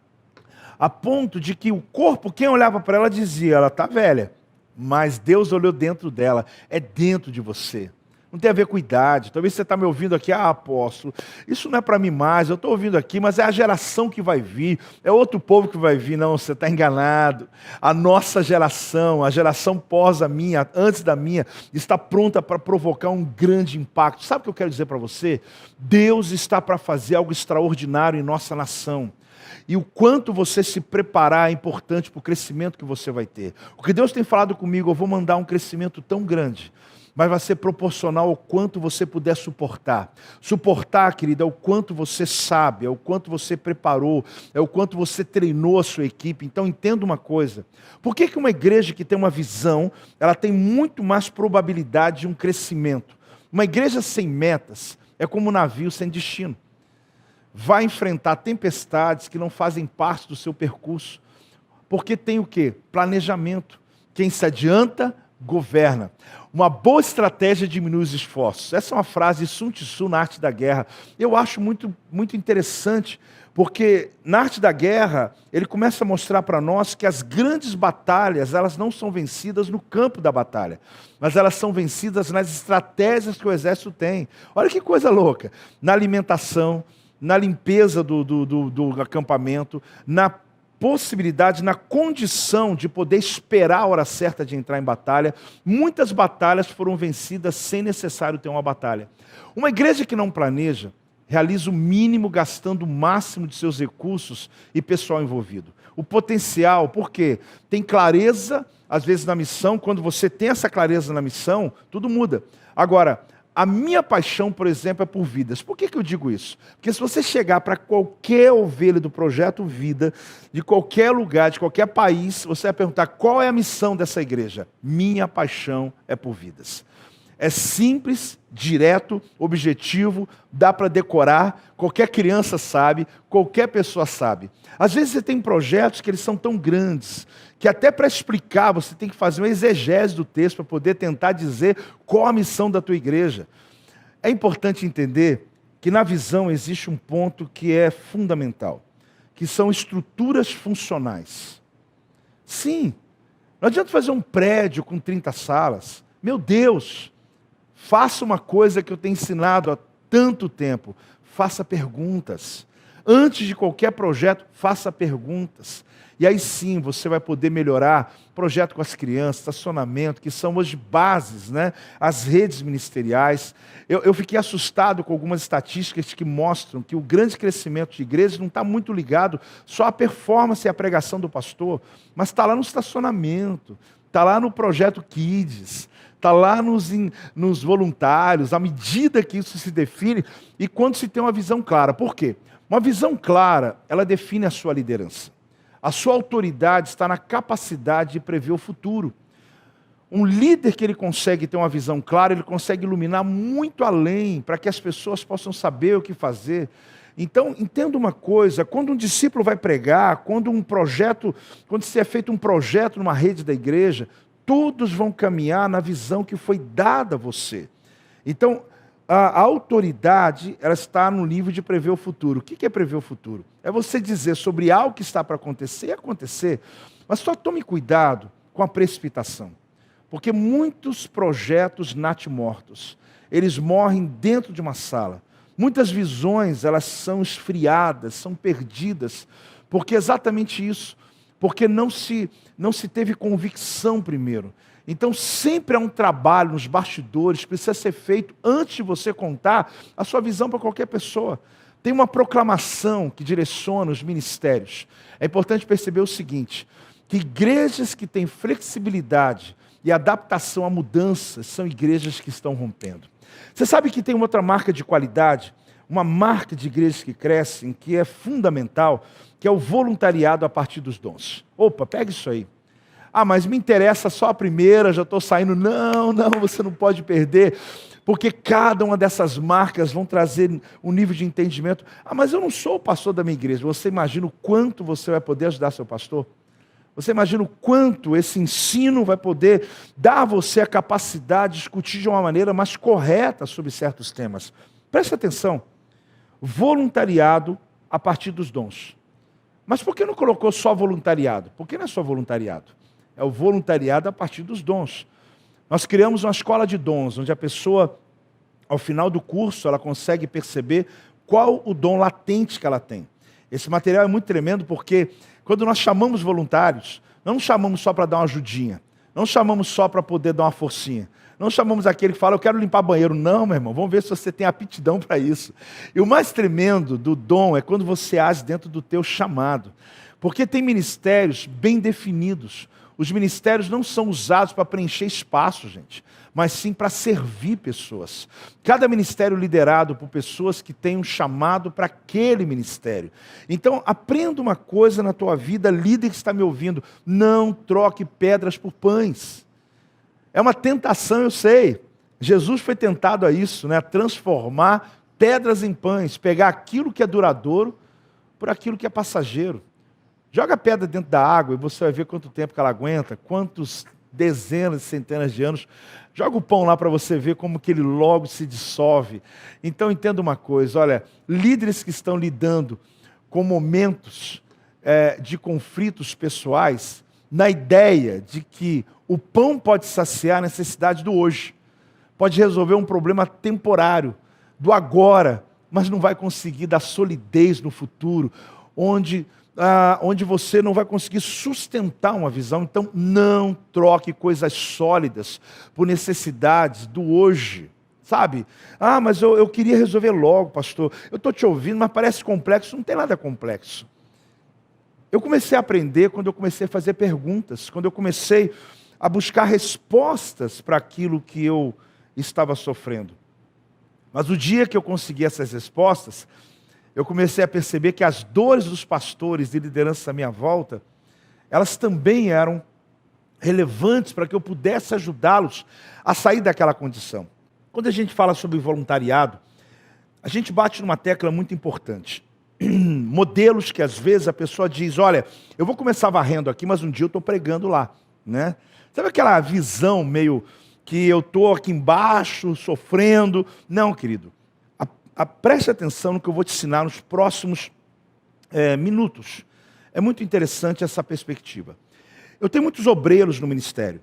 Speaker 1: a ponto de que o corpo, quem olhava para ela dizia, ela está velha, mas Deus olhou dentro dela, é dentro de você. Não tem a ver com idade. Talvez você está me ouvindo aqui, apóstolo, isso não é para mim mais, eu estou ouvindo aqui, mas é a geração que vai vir, é outro povo que vai vir. Não, você está enganado. A nossa geração, a geração pós a minha, antes da minha, está pronta para provocar um grande impacto. Sabe o que eu quero dizer para você? Deus está para fazer algo extraordinário em nossa nação. E o quanto você se preparar é importante para o crescimento que você vai ter. O que Deus tem falado comigo, eu vou mandar um crescimento tão grande, mas vai ser proporcional ao quanto você puder suportar. Suportar, querida, é o quanto você sabe, é o quanto você preparou, é o quanto você treinou a sua equipe. Então entenda uma coisa, por que uma igreja que tem uma visão, ela tem muito mais probabilidade de um crescimento? Uma igreja sem metas, é como um navio sem destino. Vai enfrentar tempestades que não fazem parte do seu percurso. Porque tem o quê? Planejamento. Quem se adianta, governa. Uma boa estratégia diminui os esforços. Essa é uma frase de Sun Tzu na Arte da Guerra. Eu acho muito interessante, porque na Arte da Guerra, ele começa a mostrar para nós que as grandes batalhas, elas não são vencidas no campo da batalha, mas elas são vencidas nas estratégias que o exército tem. Olha que coisa louca. Na alimentação, na limpeza do acampamento, na possibilidade, na condição de poder esperar a hora certa de entrar em batalha. Muitas batalhas foram vencidas sem necessário ter uma batalha. Uma igreja que não planeja, realiza o mínimo gastando o máximo de seus recursos e pessoal envolvido. O potencial, por quê? Tem clareza, às vezes, na missão. Quando você tem essa clareza na missão, tudo muda. Agora, a minha paixão, por exemplo, é por vidas. Por que eu digo isso? Porque se você chegar para qualquer ovelha do Projeto Vida, de qualquer lugar, de qualquer país, você vai perguntar qual é a missão dessa igreja. Minha paixão é por vidas. É simples, direto, objetivo, dá para decorar, qualquer criança sabe, qualquer pessoa sabe. Às vezes você tem projetos que eles são tão grandes, que até para explicar você tem que fazer uma exegese do texto para poder tentar dizer qual a missão da tua igreja. É importante entender que na visão existe um ponto que é fundamental, que são estruturas funcionais. Sim, não adianta fazer um prédio com 30 salas. Meu Deus! Faça uma coisa que eu tenho ensinado há tanto tempo. Faça perguntas. Antes de qualquer projeto, faça perguntas. E aí sim você vai poder melhorar projeto com as crianças, estacionamento, que são hoje bases, né? As redes ministeriais. Eu fiquei assustado com algumas estatísticas que mostram que o grande crescimento de igrejas não está muito ligado só à performance e à pregação do pastor, mas está lá no estacionamento, está lá no projeto Kids, está lá nos voluntários, à medida que isso se define e quando se tem uma visão clara. Por quê? Uma visão clara, ela define a sua liderança. A sua autoridade está na capacidade de prever o futuro. Um líder que ele consegue ter uma visão clara, ele consegue iluminar muito além, para que as pessoas possam saber o que fazer. Então, entenda uma coisa, quando um discípulo vai pregar, quando se é feito um projeto numa rede da igreja, todos vão caminhar na visão que foi dada a você. Então, a autoridade, ela está no nível de prever o futuro. O que é prever o futuro? É você dizer sobre algo que está para acontecer e acontecer. Mas só tome cuidado com a precipitação. Porque muitos projetos natimortos, eles morrem dentro de uma sala. Muitas visões, elas são esfriadas, são perdidas. Porque é exatamente isso. Porque não se teve convicção primeiro. Então sempre há um trabalho nos bastidores que precisa ser feito antes de você contar a sua visão para qualquer pessoa. Tem uma proclamação que direciona os ministérios. É importante perceber o seguinte, que igrejas que têm flexibilidade e adaptação a mudanças são igrejas que estão rompendo. Você sabe que tem uma outra marca de qualidade, uma marca de igrejas que crescem, que é fundamental, que é o voluntariado a partir dos dons. Opa, pega isso aí. Ah, mas me interessa só a primeira, já estou saindo. Não, você não pode perder, porque cada uma dessas marcas vão trazer um nível de entendimento. Ah, mas eu não sou o pastor da minha igreja. Você imagina o quanto você vai poder ajudar seu pastor? Você imagina o quanto esse ensino vai poder dar a você a capacidade de discutir de uma maneira mais correta sobre certos temas. Preste atenção. Voluntariado a partir dos dons. Mas por que não colocou só voluntariado? Por que não é só voluntariado? É o voluntariado a partir dos dons. Nós criamos uma escola de dons, onde a pessoa, ao final do curso, ela consegue perceber qual o dom latente que ela tem. Esse material é muito tremendo porque quando nós chamamos voluntários, não chamamos só para dar uma ajudinha, não chamamos só para poder dar uma forcinha, não chamamos aquele que fala, eu quero limpar banheiro. Não, meu irmão, vamos ver se você tem aptidão para isso. E o mais tremendo do dom é quando você age dentro do teu chamado. Porque tem ministérios bem definidos. Os ministérios não são usados para preencher espaço, gente, mas sim para servir pessoas. Cada ministério liderado por pessoas que têm um chamado para aquele ministério. Então, aprenda uma coisa na tua vida, líder que está me ouvindo, não troque pedras por pães. É uma tentação, eu sei. Jesus foi tentado a isso, né? A transformar pedras em pães, pegar aquilo que é duradouro por aquilo que é passageiro. Joga a pedra dentro da água e você vai ver quanto tempo que ela aguenta, quantos dezenas, centenas de anos. Joga o pão lá para você ver como que ele logo se dissolve. Então entenda uma coisa, olha, líderes que estão lidando com momentos de conflitos pessoais, na ideia de que o pão pode saciar a necessidade do hoje, pode resolver um problema temporário, do agora, mas não vai conseguir dar solidez no futuro, onde você não vai conseguir sustentar uma visão. Então não troque coisas sólidas por necessidades do hoje, sabe? Mas eu queria resolver logo, pastor, eu estou te ouvindo, mas parece complexo. Não tem nada complexo. Eu comecei a aprender quando eu comecei a fazer perguntas, quando eu comecei a buscar respostas para aquilo que eu estava sofrendo. Mas o dia que eu consegui essas respostas, eu comecei a perceber que as dores dos pastores de liderança à minha volta, elas também eram relevantes para que eu pudesse ajudá-los a sair daquela condição. Quando a gente fala sobre voluntariado, a gente bate numa tecla muito importante. Modelos que às vezes a pessoa diz, olha, eu vou começar varrendo aqui, mas um dia eu estou pregando lá, né? Sabe aquela visão meio que eu estou aqui embaixo, sofrendo? Não, querido. Preste atenção no que eu vou te ensinar nos próximos minutos. É muito interessante essa perspectiva. Eu tenho muitos obreiros no ministério,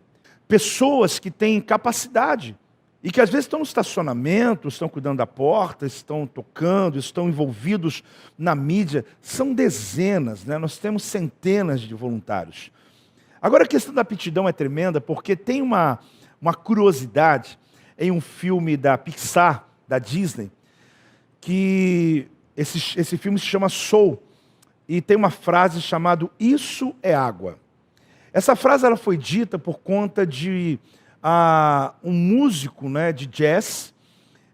Speaker 1: pessoas que têm capacidade e que às vezes estão no estacionamento, estão cuidando da porta, estão tocando, estão envolvidos na mídia. São dezenas, né? Nós temos centenas de voluntários. Agora a questão da aptidão é tremenda, porque tem uma curiosidade em um filme da Pixar, da Disney, que esse filme se chama Soul, e tem uma frase chamada "Isso é água". Essa frase ela foi dita por conta de um músico, né, de jazz.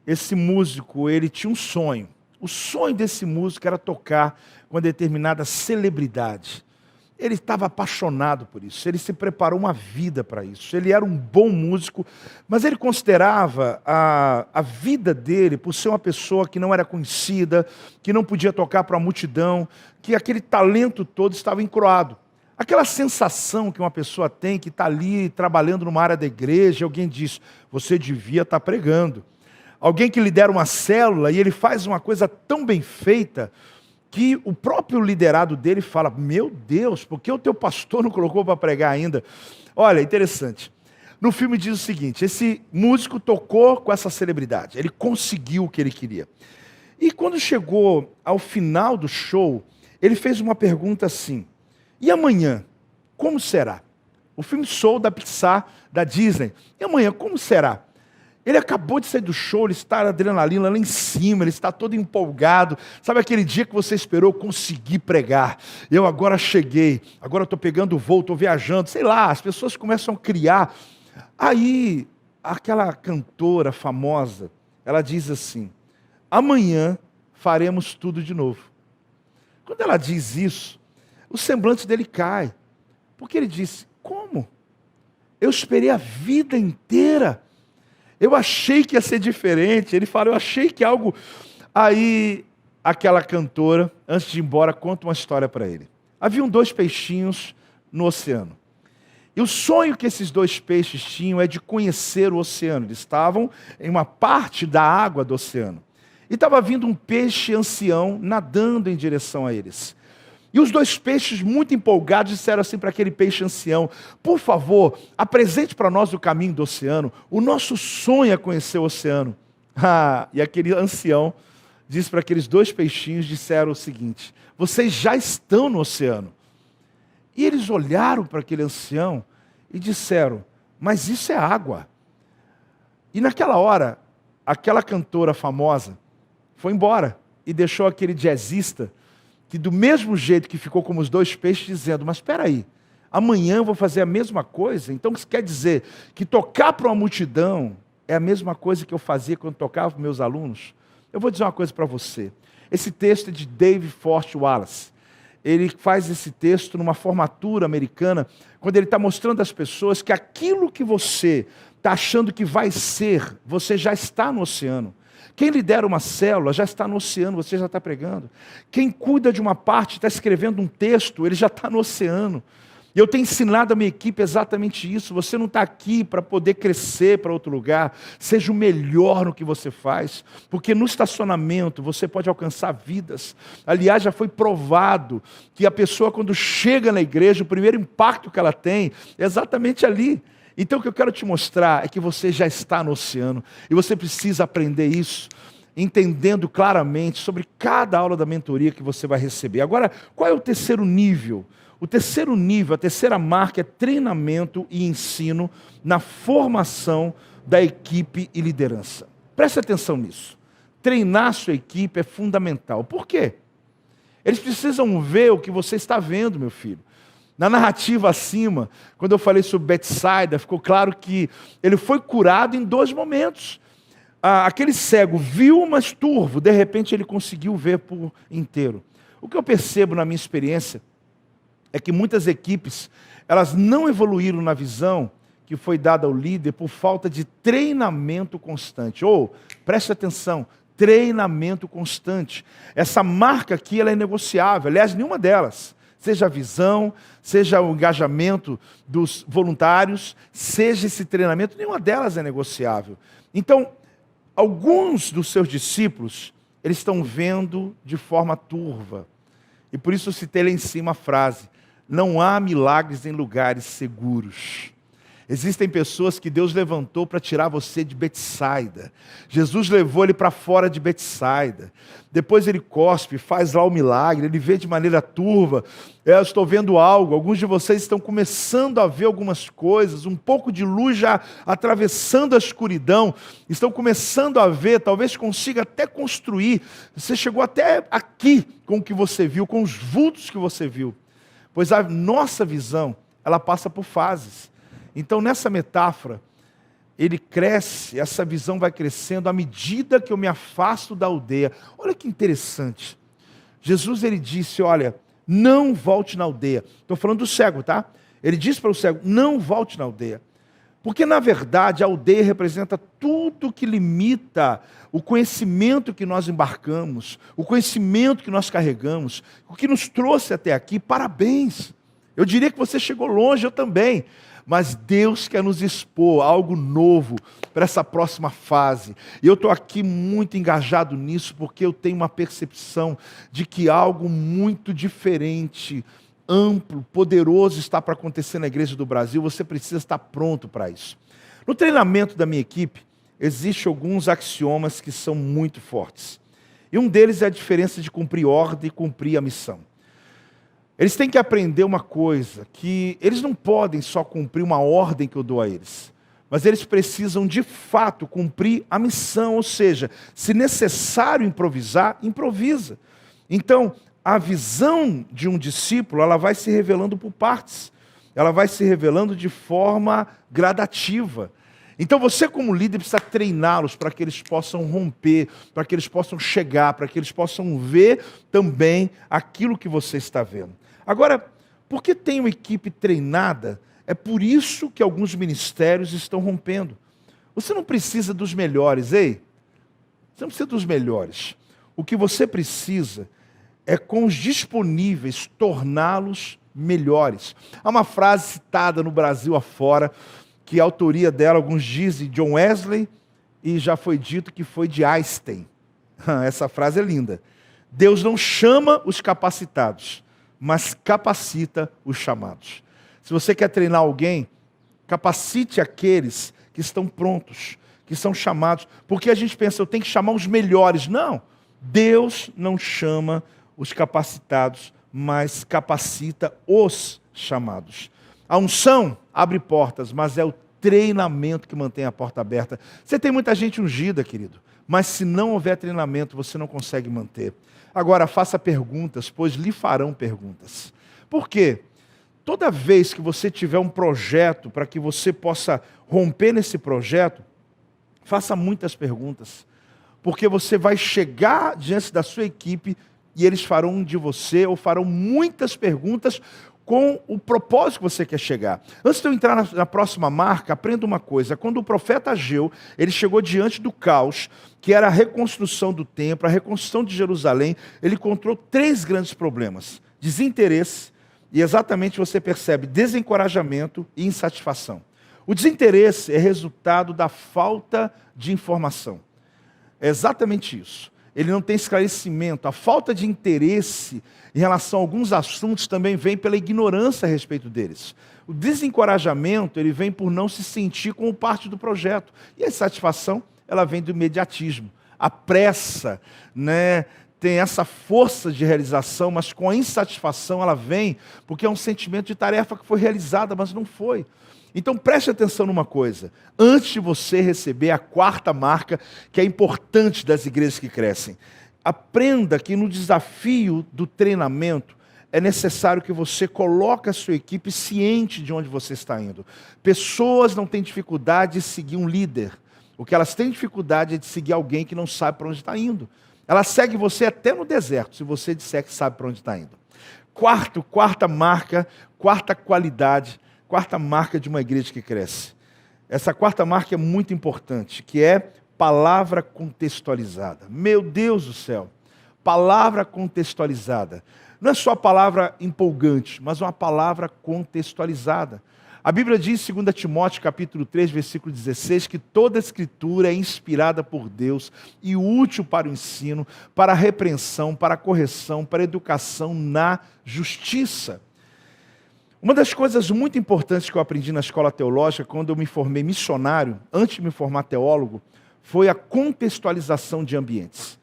Speaker 1: Esse músico ele tinha um sonho. O sonho desse músico era tocar com uma determinada celebridade. Ele estava apaixonado por isso, ele se preparou uma vida para isso. Ele era um bom músico, mas ele considerava a vida dele, por ser uma pessoa que não era conhecida, que não podia tocar para a multidão, que aquele talento todo estava encroado. Aquela sensação que uma pessoa tem, que está ali trabalhando numa área da igreja, alguém diz, você devia estar pregando. Alguém que lidera uma célula e ele faz uma coisa tão bem feita, que o próprio liderado dele fala, meu Deus, por que o teu pastor não colocou para pregar ainda? Olha, interessante. No filme diz o seguinte, esse músico tocou com essa celebridade, ele conseguiu o que ele queria. E quando chegou ao final do show, ele fez uma pergunta assim, e amanhã, como será? O filme Soul da Pixar, da Disney, e amanhã, como será? Ele acabou de sair do show, ele está na adrenalina lá em cima, ele está todo empolgado. Sabe aquele dia que você esperou conseguir pregar? Eu agora cheguei, agora estou pegando o voo, estou viajando, sei lá, as pessoas começam a criar. Aí, aquela cantora famosa, ela diz assim, amanhã faremos tudo de novo. Quando ela diz isso, o semblante dele cai. Porque ele disse, como? Eu esperei a vida inteira. Eu achei que ia ser diferente. Ele fala, eu achei que algo... Aí, aquela cantora, antes de ir embora, conta uma história para ele. Haviam 2 peixinhos no oceano. E o sonho que esses 2 peixes tinham é de conhecer o oceano. Eles estavam em uma parte da água do oceano. E estava vindo um peixe ancião nadando em direção a eles. E os 2 peixes, muito empolgados, disseram assim para aquele peixe ancião, por favor, apresente para nós o caminho do oceano, o nosso sonho é conhecer o oceano. E aquele ancião disse para aqueles 2 peixinhos, disseram o seguinte, vocês já estão no oceano. E eles olharam para aquele ancião e disseram, mas isso é água. E naquela hora, aquela cantora famosa foi embora e deixou aquele jazzista que do mesmo jeito que ficou como os 2 peixes, dizendo, mas espera aí, amanhã eu vou fazer a mesma coisa? Então isso quer dizer que tocar para uma multidão é a mesma coisa que eu fazia quando tocava para meus alunos? Eu vou dizer uma coisa para você. Esse texto é de David Foster Wallace. Ele faz esse texto numa formatura americana, quando ele está mostrando às pessoas que aquilo que você está achando que vai ser, você já está no oceano. Quem lidera uma célula já está no oceano, você já está pregando. Quem cuida de uma parte, está escrevendo um texto, ele já está no oceano. E eu tenho ensinado a minha equipe exatamente isso. Você não está aqui para poder crescer para outro lugar. Seja o melhor no que você faz. Porque no estacionamento você pode alcançar vidas. Aliás, já foi provado que a pessoa, quando chega na igreja, o primeiro impacto que ela tem é exatamente ali. Então o que eu quero te mostrar é que você já está no oceano. E você precisa aprender isso, entendendo claramente sobre cada aula da mentoria que você vai receber. Agora, qual é o terceiro nível? O terceiro nível, a terceira marca é treinamento e ensino na formação da equipe e liderança. Preste atenção nisso. Treinar sua equipe é fundamental. Por quê? Eles precisam ver o que você está vendo, meu filho. Na narrativa acima, quando eu falei sobre Betsaida, ficou claro que ele foi curado em 2 momentos. Aquele cego viu, mas turvo, de repente ele conseguiu ver por inteiro. O que eu percebo na minha experiência é que muitas equipes, elas não evoluíram na visão que foi dada ao líder por falta de treinamento constante. Preste atenção, treinamento constante. Essa marca aqui, ela é negociável, aliás, nenhuma delas. Seja a visão, seja o engajamento dos voluntários, seja esse treinamento, nenhuma delas é negociável. Então, alguns dos seus discípulos, eles estão vendo de forma turva. E por isso eu citei lá em cima a frase: não há milagres em lugares seguros. Existem pessoas que Deus levantou para tirar você de Betsaida. Jesus levou ele para fora de Betsaida. Depois ele cospe, faz lá o milagre, ele vê de maneira turva. Eu estou vendo algo, alguns de vocês estão começando a ver algumas coisas, um pouco de luz já atravessando a escuridão, estão começando a ver, talvez consiga até construir. Você chegou até aqui com o que você viu, com os vultos que você viu. Pois a nossa visão, ela passa por fases. Então, nessa metáfora, ele cresce, essa visão vai crescendo à medida que eu me afasto da aldeia. Olha que interessante. Jesus, ele disse, olha, não volte na aldeia. Estou falando do cego, tá? Ele disse para o cego, não volte na aldeia. Porque, na verdade, a aldeia representa tudo que limita o conhecimento que nós embarcamos, o conhecimento que nós carregamos, o que nos trouxe até aqui. Parabéns! Eu diria que você chegou longe, eu também. Mas Deus quer nos expor a algo novo para essa próxima fase. E eu estou aqui muito engajado nisso, porque eu tenho uma percepção de que algo muito diferente, amplo, poderoso está para acontecer na igreja do Brasil. Você precisa estar pronto para isso. No treinamento da minha equipe, existem alguns axiomas que são muito fortes. E um deles é a diferença de cumprir ordem e cumprir a missão. Eles têm que aprender uma coisa, que eles não podem só cumprir uma ordem que eu dou a eles, mas eles precisam de fato cumprir a missão, ou seja, se necessário improvisar, improvisa. Então, a visão de um discípulo, ela vai se revelando por partes, ela vai se revelando de forma gradativa. Então você como líder precisa treiná-los para que eles possam romper, para que eles possam chegar, para que eles possam ver também aquilo que você está vendo. Agora, porque tem uma equipe treinada, é por isso que alguns ministérios estão rompendo. Você não precisa dos melhores, ei? Você não precisa dos melhores. O que você precisa é, com os disponíveis, torná-los melhores. Há uma frase citada no Brasil afora, que a autoria dela, alguns dizem, John Wesley, e já foi dito que foi de Einstein. Essa frase é linda. Deus não chama os capacitados, mas capacita os chamados. Se você quer treinar alguém, capacite aqueles que estão prontos, que são chamados. Porque a gente pensa, eu tenho que chamar os melhores. Não, Deus não chama os capacitados, mas capacita os chamados. A unção abre portas, mas é o treinamento que mantém a porta aberta. Você tem muita gente ungida, querido, mas se não houver treinamento, você não consegue manter. Agora, faça perguntas, pois lhe farão perguntas. Por quê? Toda vez que você tiver um projeto, para que você possa romper nesse projeto, faça muitas perguntas. Porque você vai chegar diante da sua equipe e eles farão de você, ou farão muitas perguntas, com o propósito que você quer chegar. Antes de eu entrar na próxima marca, aprenda uma coisa. Quando o profeta Ageu, ele chegou diante do caos, que era a reconstrução do templo, a reconstrução de Jerusalém, ele encontrou 3 grandes problemas: desinteresse, e exatamente você percebe desencorajamento e insatisfação. O desinteresse é resultado da falta de informação. É exatamente isso. Ele não tem esclarecimento. A falta de interesse em relação a alguns assuntos também vem pela ignorância a respeito deles. O desencorajamento, ele vem por não se sentir como parte do projeto. E a insatisfação, ela vem do imediatismo. A pressa, né, tem essa força de realização, mas com a insatisfação ela vem porque é um sentimento de tarefa que foi realizada, mas não foi. Então preste atenção numa coisa: antes de você receber a 4ª marca, que é importante das igrejas que crescem, aprenda que no desafio do treinamento é necessário que você coloque a sua equipe ciente de onde você está indo. Pessoas não têm dificuldade de seguir um líder. O que elas têm dificuldade é de seguir alguém que não sabe para onde está indo. Ela segue você até no deserto, se você disser que sabe para onde está indo. 4ª marca, 4ª qualidade, 4ª marca de uma igreja que cresce. Essa 4ª marca é muito importante, que é palavra contextualizada. Meu Deus do céu, palavra contextualizada. Não é só palavra empolgante, mas uma palavra contextualizada. A Bíblia diz, 2 Timóteo capítulo 3, versículo 16, que toda a escritura é inspirada por Deus e útil para o ensino, para a repreensão, para a correção, para a educação na justiça. Uma das coisas muito importantes que eu aprendi na escola teológica, quando eu me formei missionário, antes de me formar teólogo, foi a contextualização de ambientes.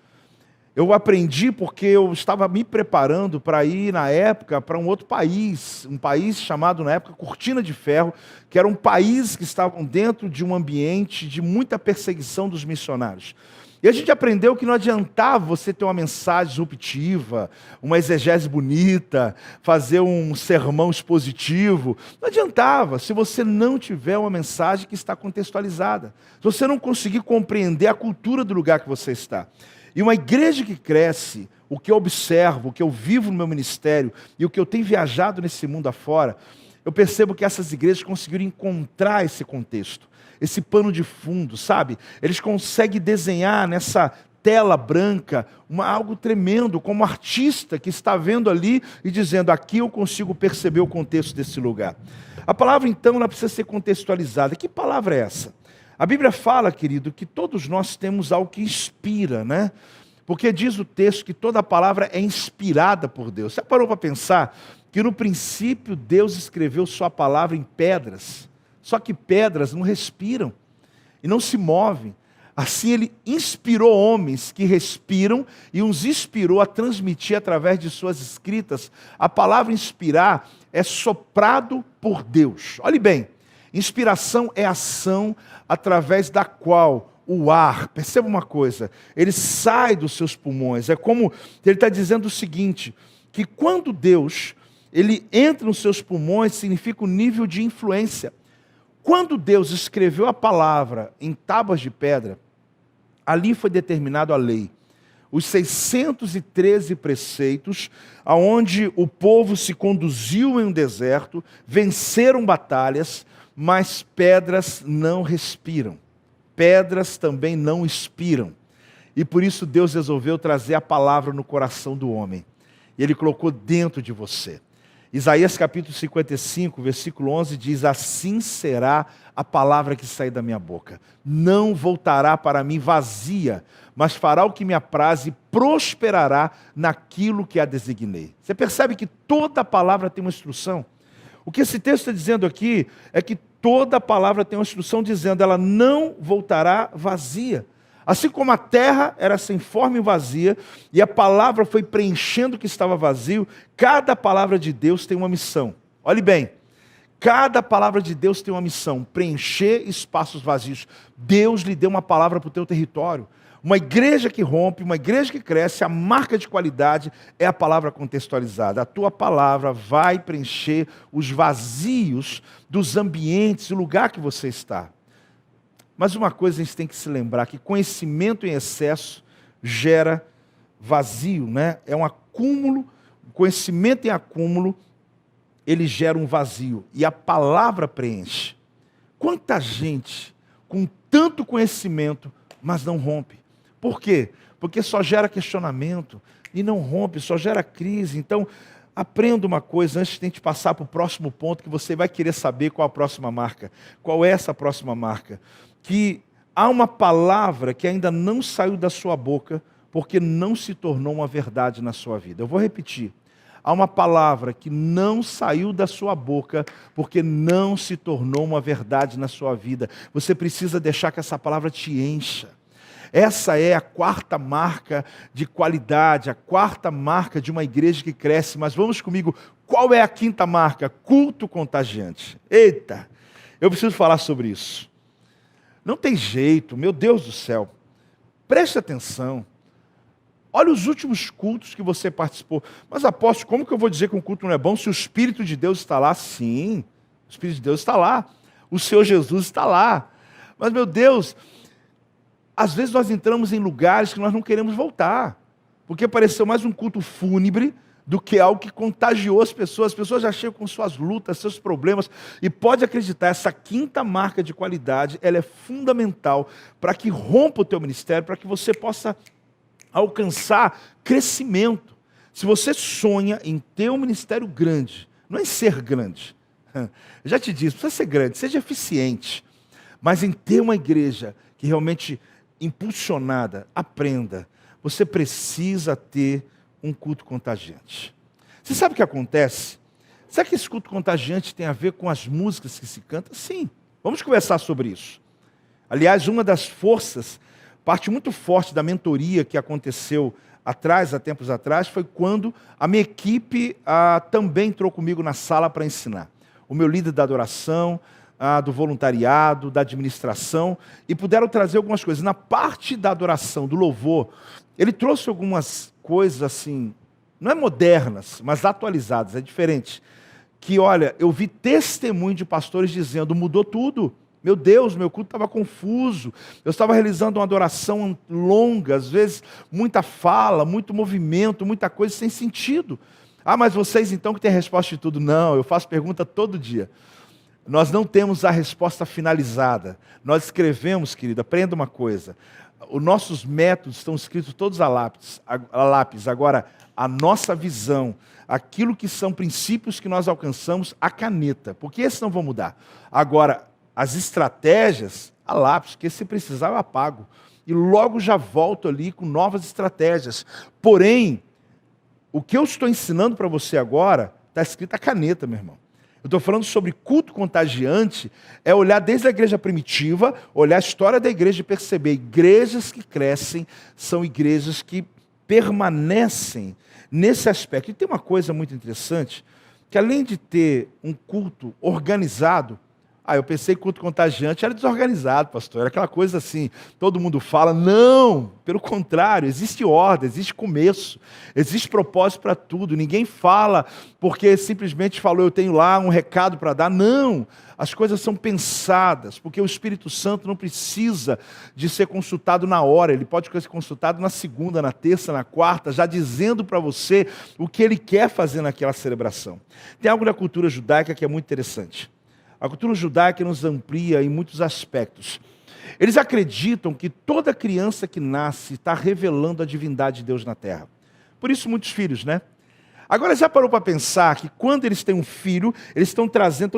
Speaker 1: Eu aprendi porque eu estava me preparando para ir, na época, para um outro país, um país chamado, na época, Cortina de Ferro, que eram países que estavam dentro de um ambiente de muita perseguição dos missionários. E a gente aprendeu que não adiantava você ter uma mensagem disruptiva, uma exegese bonita, fazer um sermão expositivo. Não adiantava se você não tiver uma mensagem que está contextualizada. Se você não conseguir compreender a cultura do lugar que você está. E uma igreja que cresce, o que eu observo, o que eu vivo no meu ministério e o que eu tenho viajado nesse mundo afora, eu percebo que essas igrejas conseguiram encontrar esse contexto, esse pano de fundo, sabe? Eles conseguem desenhar nessa tela branca algo tremendo, como artista que está vendo ali e dizendo, aqui eu consigo perceber o contexto desse lugar. A palavra, então, ela precisa ser contextualizada. Que palavra é essa? A Bíblia fala, querido, que todos nós temos algo que inspira, né? Porque diz o texto que toda palavra é inspirada por Deus. Você parou para pensar que no princípio Deus escreveu sua palavra em pedras, só que pedras não respiram e não se movem. Assim ele inspirou homens que respiram e os inspirou a transmitir através de suas escritas. A palavra inspirar é soprado por Deus. Olhe bem, inspiração é ação através da qual o ar, perceba uma coisa, ele sai dos seus pulmões. É como ele está dizendo o seguinte, que quando Deus ele entra nos seus pulmões, significa o nível de influência. Quando Deus escreveu a palavra em tábuas de pedra, ali foi determinado a lei. Os 613 preceitos, aonde o povo se conduziu em um deserto, venceram batalhas, mas pedras não respiram. Pedras também não inspiram. E por isso Deus resolveu trazer a palavra no coração do homem. E Ele colocou dentro de você. Isaías capítulo 55, versículo 11 diz, assim será a palavra que sair da minha boca. Não voltará para mim vazia, mas fará o que me apraz e prosperará naquilo que a designei. Você percebe que toda palavra tem uma instrução? O que esse texto está dizendo aqui é que toda palavra tem uma instrução dizendo ela não voltará vazia. Assim como a terra era sem forma e vazia, e a palavra foi preenchendo o que estava vazio, cada palavra de Deus tem uma missão. Olhe bem, cada palavra de Deus tem uma missão, preencher espaços vazios. Deus lhe deu uma palavra para o teu território. Uma igreja que rompe, uma igreja que cresce, a marca de qualidade é a palavra contextualizada. A tua palavra vai preencher os vazios dos ambientes, do lugar que você está. Mas uma coisa a gente tem que se lembrar, que conhecimento em excesso gera vazio, né? É um acúmulo, conhecimento em acúmulo ele gera um vazio e a palavra preenche. Quanta gente com tanto conhecimento, mas não rompe. Por quê? Porque só gera questionamento e não rompe, só gera crise. Então, aprenda uma coisa antes de a gente passar para o próximo ponto, que você vai querer saber qual a próxima marca. Qual é essa próxima marca? Que há uma palavra que ainda não saiu da sua boca, porque não se tornou uma verdade na sua vida. Eu vou repetir. Há uma palavra que não saiu da sua boca, porque não se tornou uma verdade na sua vida. Você precisa deixar que essa palavra te encha. Essa é a quarta marca de qualidade, a quarta marca de uma igreja que cresce. Mas vamos comigo, qual é a quinta marca? Culto contagiante. Eita, eu preciso falar sobre isso. Não tem jeito, meu Deus do céu. Preste atenção. Olha os últimos cultos que você participou. Mas apóstolo, como que eu vou dizer que um culto não é bom se o Espírito de Deus está lá? Sim, o Espírito de Deus está lá. O Senhor Jesus está lá. Mas, meu Deus, às vezes nós entramos em lugares que nós não queremos voltar. Porque pareceu mais um culto fúnebre do que algo que contagiou as pessoas. As pessoas já chegam com suas lutas, seus problemas. E pode acreditar, essa quinta marca de qualidade, ela é fundamental para que rompa o teu ministério, para que você possa alcançar crescimento. Se você sonha em ter um ministério grande, não é em ser grande. Eu já te disse, precisa ser grande, seja eficiente. Mas em ter uma igreja que realmente impulsionada, aprenda. Você precisa ter um culto contagiante. Você sabe o que acontece? Será que esse culto contagiante tem a ver com as músicas que se cantam? Sim. Vamos conversar sobre isso. Aliás, uma das forças, parte muito forte da mentoria que aconteceu há tempos atrás, foi quando a minha equipe também entrou comigo na sala para ensinar. O meu líder da adoração, do voluntariado, da administração, e puderam trazer algumas coisas. Na parte da adoração, do louvor, ele trouxe algumas coisas assim, não é modernas, mas atualizadas, é diferente. Que, olha, eu vi testemunho de pastores dizendo, mudou tudo. Meu Deus, meu culto estava confuso. Eu estava realizando uma adoração longa, às vezes muita fala, muito movimento, muita coisa sem sentido. Ah, mas vocês então que têm a resposta de tudo. Não, eu faço pergunta todo dia. Nós não temos a resposta finalizada. Nós escrevemos, querido, aprenda uma coisa. Os nossos métodos estão escritos todos a lápis. Agora, a nossa visão, aquilo que são princípios que nós alcançamos, a caneta. Porque esses não vão mudar. Agora, as estratégias, a lápis, porque se precisar eu apago. E logo já volto ali com novas estratégias. Porém, o que eu estou ensinando para você agora, está escrito a caneta, meu irmão. Eu estou falando sobre culto contagiante, é olhar desde a igreja primitiva, olhar a história da igreja e perceber, igrejas que crescem são igrejas que permanecem nesse aspecto. E tem uma coisa muito interessante, que além de ter um culto organizado, eu pensei que culto contagiante era desorganizado, pastor. Era aquela coisa assim, todo mundo fala. Não, pelo contrário, existe ordem, existe começo, existe propósito para tudo. Ninguém fala porque simplesmente falou, eu tenho lá um recado para dar. Não, as coisas são pensadas, porque o Espírito Santo não precisa de ser consultado na hora. Ele pode ser consultado na segunda, na terça, na quarta, já dizendo para você o que ele quer fazer naquela celebração. Tem algo da cultura judaica que é muito interessante. A cultura judaica nos amplia em muitos aspectos. Eles acreditam que toda criança que nasce está revelando a divindade de Deus na terra. Por isso, muitos filhos, né? Agora, já parou para pensar que quando eles têm um filho, eles estão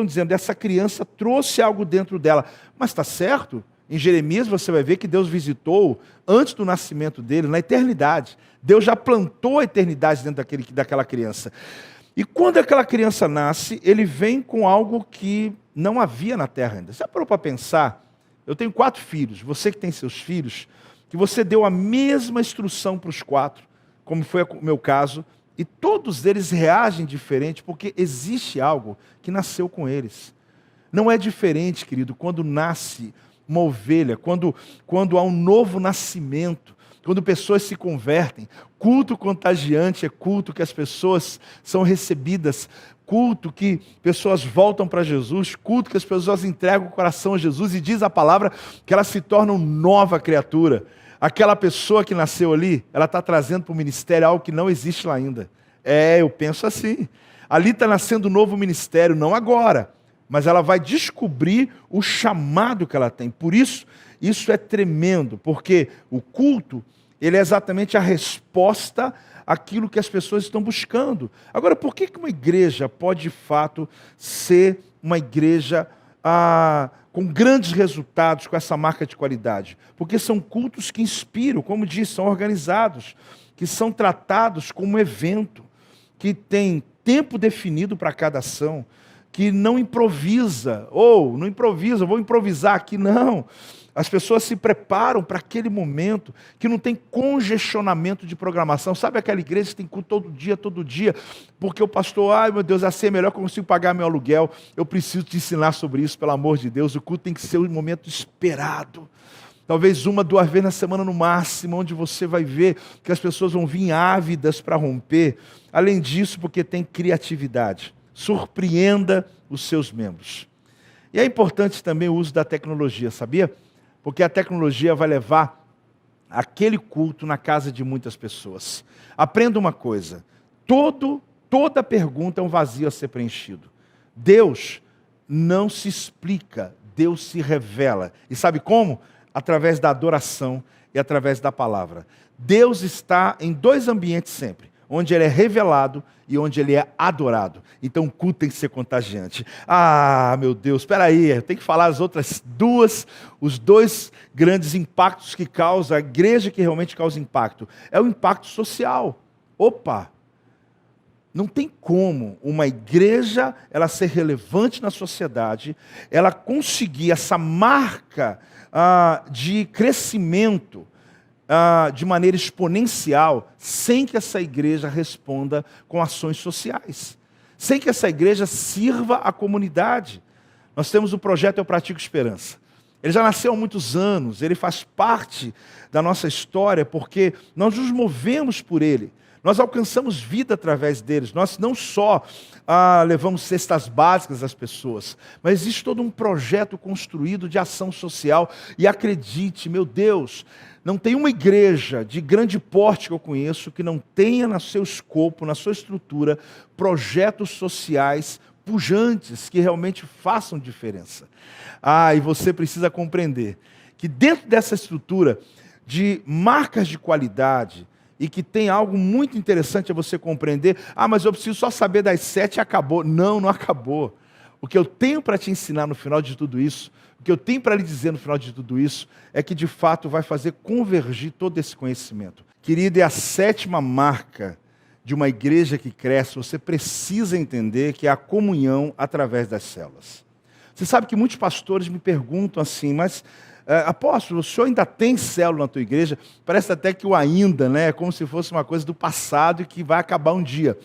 Speaker 1: dizendo, essa criança trouxe algo dentro dela. Mas está certo? Em Jeremias você vai ver que Deus visitou, antes do nascimento dele, na eternidade. Deus já plantou a eternidade dentro daquela criança. E quando aquela criança nasce, ele vem com algo que não havia na terra ainda. Você já parou para pensar? Eu tenho 4 filhos, você que tem seus filhos, que você deu a mesma instrução para os 4, como foi o meu caso, e todos eles reagem diferente, porque existe algo que nasceu com eles. Não é diferente, querido, quando nasce uma ovelha, quando há um novo nascimento, quando pessoas se convertem. Culto contagiante é culto que as pessoas são recebidas, culto que pessoas voltam para Jesus, culto que as pessoas entregam o coração a Jesus e diz a palavra que elas se tornam nova criatura. Aquela pessoa que nasceu ali, ela está trazendo para o ministério algo que não existe lá ainda. Eu penso assim. Ali está nascendo um novo ministério, não agora, mas ela vai descobrir o chamado que ela tem. Por isso, isso é tremendo, porque o culto, ele é exatamente a resposta àquilo que as pessoas estão buscando. Agora, por que uma igreja pode, de fato, ser uma igreja com grandes resultados, com essa marca de qualidade? Porque são cultos que inspiram, como disse, são organizados, que são tratados como evento, que tem tempo definido para cada ação, que não improvisa, vou improvisar aqui, não. As pessoas se preparam para aquele momento, que não tem congestionamento de programação. Sabe aquela igreja que tem culto todo dia, porque o pastor, ai meu Deus, assim é melhor que eu consigo pagar meu aluguel, eu preciso te ensinar sobre isso, pelo amor de Deus. O culto tem que ser um momento esperado. Talvez 1, 2 vezes na semana no máximo, onde você vai ver que as pessoas vão vir ávidas para romper. Além disso, porque tem criatividade. Surpreenda os seus membros. E é importante também o uso da tecnologia, sabia? Porque a tecnologia vai levar aquele culto na casa de muitas pessoas. Aprenda uma coisa, toda pergunta é um vazio a ser preenchido. Deus não se explica, Deus se revela. E sabe como? Através da adoração e através da palavra. Deus está em 2 ambientes sempre, onde Ele é revelado e onde Ele é adorado. Então o culto tem que ser contagiante. Ah, meu Deus, espera aí, eu tenho que falar as outras 2, os 2 grandes impactos que causa, a igreja que realmente causa impacto. É o impacto social. Opa! Não tem como uma igreja ela ser relevante na sociedade, ela conseguir essa marca de crescimento de maneira exponencial, sem que essa igreja responda com ações sociais, sem que essa igreja sirva a comunidade. Nós temos o projeto Eu Pratico Esperança. Ele já nasceu há muitos anos, ele faz parte da nossa história, porque nós nos movemos por ele. Nós alcançamos vida através deles. Nós não só levamos cestas básicas às pessoas, mas existe todo um projeto construído de ação social. E acredite, meu Deus, não tem uma igreja de grande porte que eu conheço que não tenha no seu escopo, na sua estrutura, projetos sociais pujantes que realmente façam diferença. E você precisa compreender que dentro dessa estrutura de marcas de qualidade, e que tem algo muito interessante a você compreender. Mas eu preciso só saber das 7 e acabou. Não, não acabou. O que eu tenho para te ensinar no final de tudo isso, o que eu tenho para lhe dizer no final de tudo isso, é que de fato vai fazer convergir todo esse conhecimento. Querido, é a 7ª marca de uma igreja que cresce. Você precisa entender que é a comunhão através das células. Você sabe que muitos pastores me perguntam assim, mas apóstolo, o senhor ainda tem célula na tua igreja? Parece até que o ainda, né? É como se fosse uma coisa do passado e que vai acabar um dia.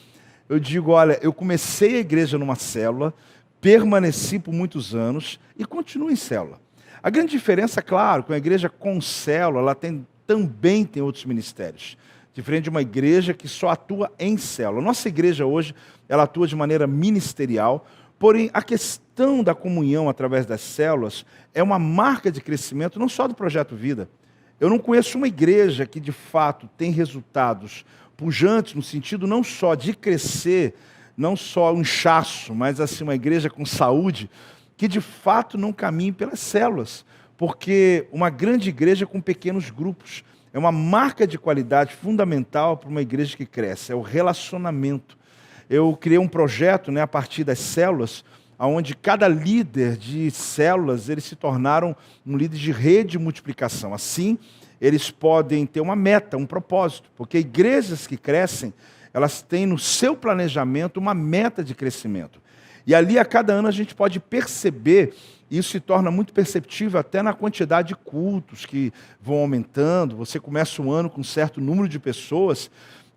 Speaker 1: Eu digo, olha, eu comecei a igreja numa célula, permaneci por muitos anos e continuo em célula. A grande diferença, claro, que uma igreja com célula, ela também tem outros ministérios. Diferente de uma igreja que só atua em célula. Nossa igreja hoje, ela atua de maneira ministerial. Porém, a questão da comunhão através das células é uma marca de crescimento, não só do Projeto Vida. Eu não conheço uma igreja que, de fato, tem resultados pujantes, no sentido não só de crescer, não só um inchaço, mas assim, uma igreja com saúde, que, de fato, não caminhe pelas células. Porque uma grande igreja com pequenos grupos é uma marca de qualidade fundamental para uma igreja que cresce, é o relacionamento. Eu criei um projeto, a partir das células, onde cada líder de células, eles se tornaram um líder de rede de multiplicação. Assim, eles podem ter uma meta, um propósito, porque igrejas que crescem, elas têm no seu planejamento uma meta de crescimento. E ali, a cada ano, a gente pode perceber, e isso se torna muito perceptível até na quantidade de cultos que vão aumentando. Você começa um ano com um certo número de pessoas,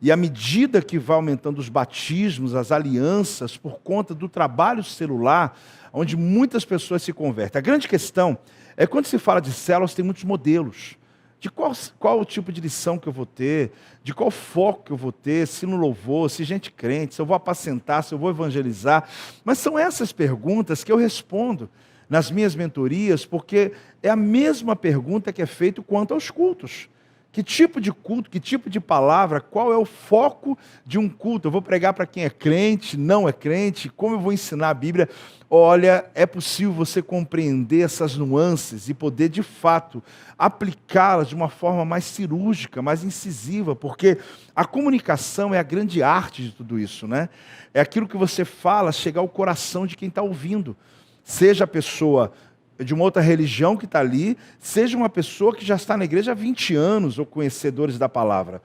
Speaker 1: e à medida que vai aumentando os batismos, as alianças, por conta do trabalho celular, onde muitas pessoas se convertem. A grande questão é que quando se fala de células, tem muitos modelos. De qual o tipo de lição que eu vou ter, de qual foco que eu vou ter, se no louvor, se gente crente, se eu vou apacentar, se eu vou evangelizar. Mas são essas perguntas que eu respondo nas minhas mentorias, porque é a mesma pergunta que é feita quanto aos cultos. Que tipo de culto, que tipo de palavra, qual é o foco de um culto? Eu vou pregar para quem é crente, não é crente, como eu vou ensinar a Bíblia? Olha, é possível você compreender essas nuances e poder, de fato, aplicá-las de uma forma mais cirúrgica, mais incisiva, porque a comunicação é a grande arte de tudo isso, né? É aquilo que você fala chegar ao coração de quem está ouvindo. Seja a pessoa de uma outra religião que está ali, seja uma pessoa que já está na igreja há 20 anos, ou conhecedores da palavra.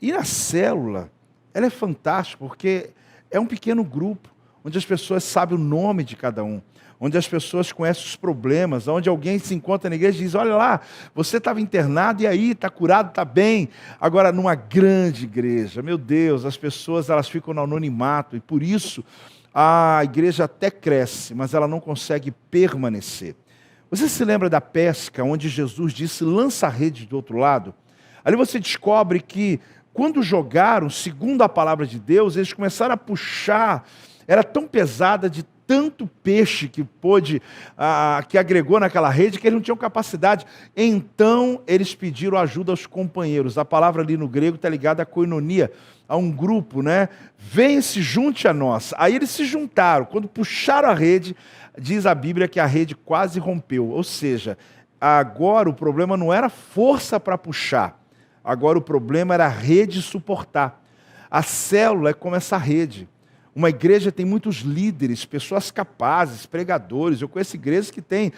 Speaker 1: E na célula, ela é fantástica, porque é um pequeno grupo, onde as pessoas sabem o nome de cada um, onde as pessoas conhecem os problemas, onde alguém se encontra na igreja e diz, olha lá, você estava internado e aí, está curado, está bem. Agora, numa grande igreja, meu Deus, as pessoas elas ficam no anonimato, e por isso a igreja até cresce, mas ela não consegue permanecer. Você se lembra da pesca, onde Jesus disse, lança a rede do outro lado? Ali você descobre que, quando jogaram, segundo a palavra de Deus, eles começaram a puxar, era tão pesada de tanto peixe que que agregou naquela rede, que eles não tinham capacidade. Então, eles pediram ajuda aos companheiros. A palavra ali no grego está ligada à koinonia, a um grupo, né? Venha se junte a nós. Aí eles se juntaram. Quando puxaram a rede, diz a Bíblia que a rede quase rompeu. Ou seja, agora o problema não era força para puxar. Agora o problema era a rede suportar. A célula é como essa rede. Uma igreja tem muitos líderes, pessoas capazes, pregadores. Eu conheço igrejas que têm,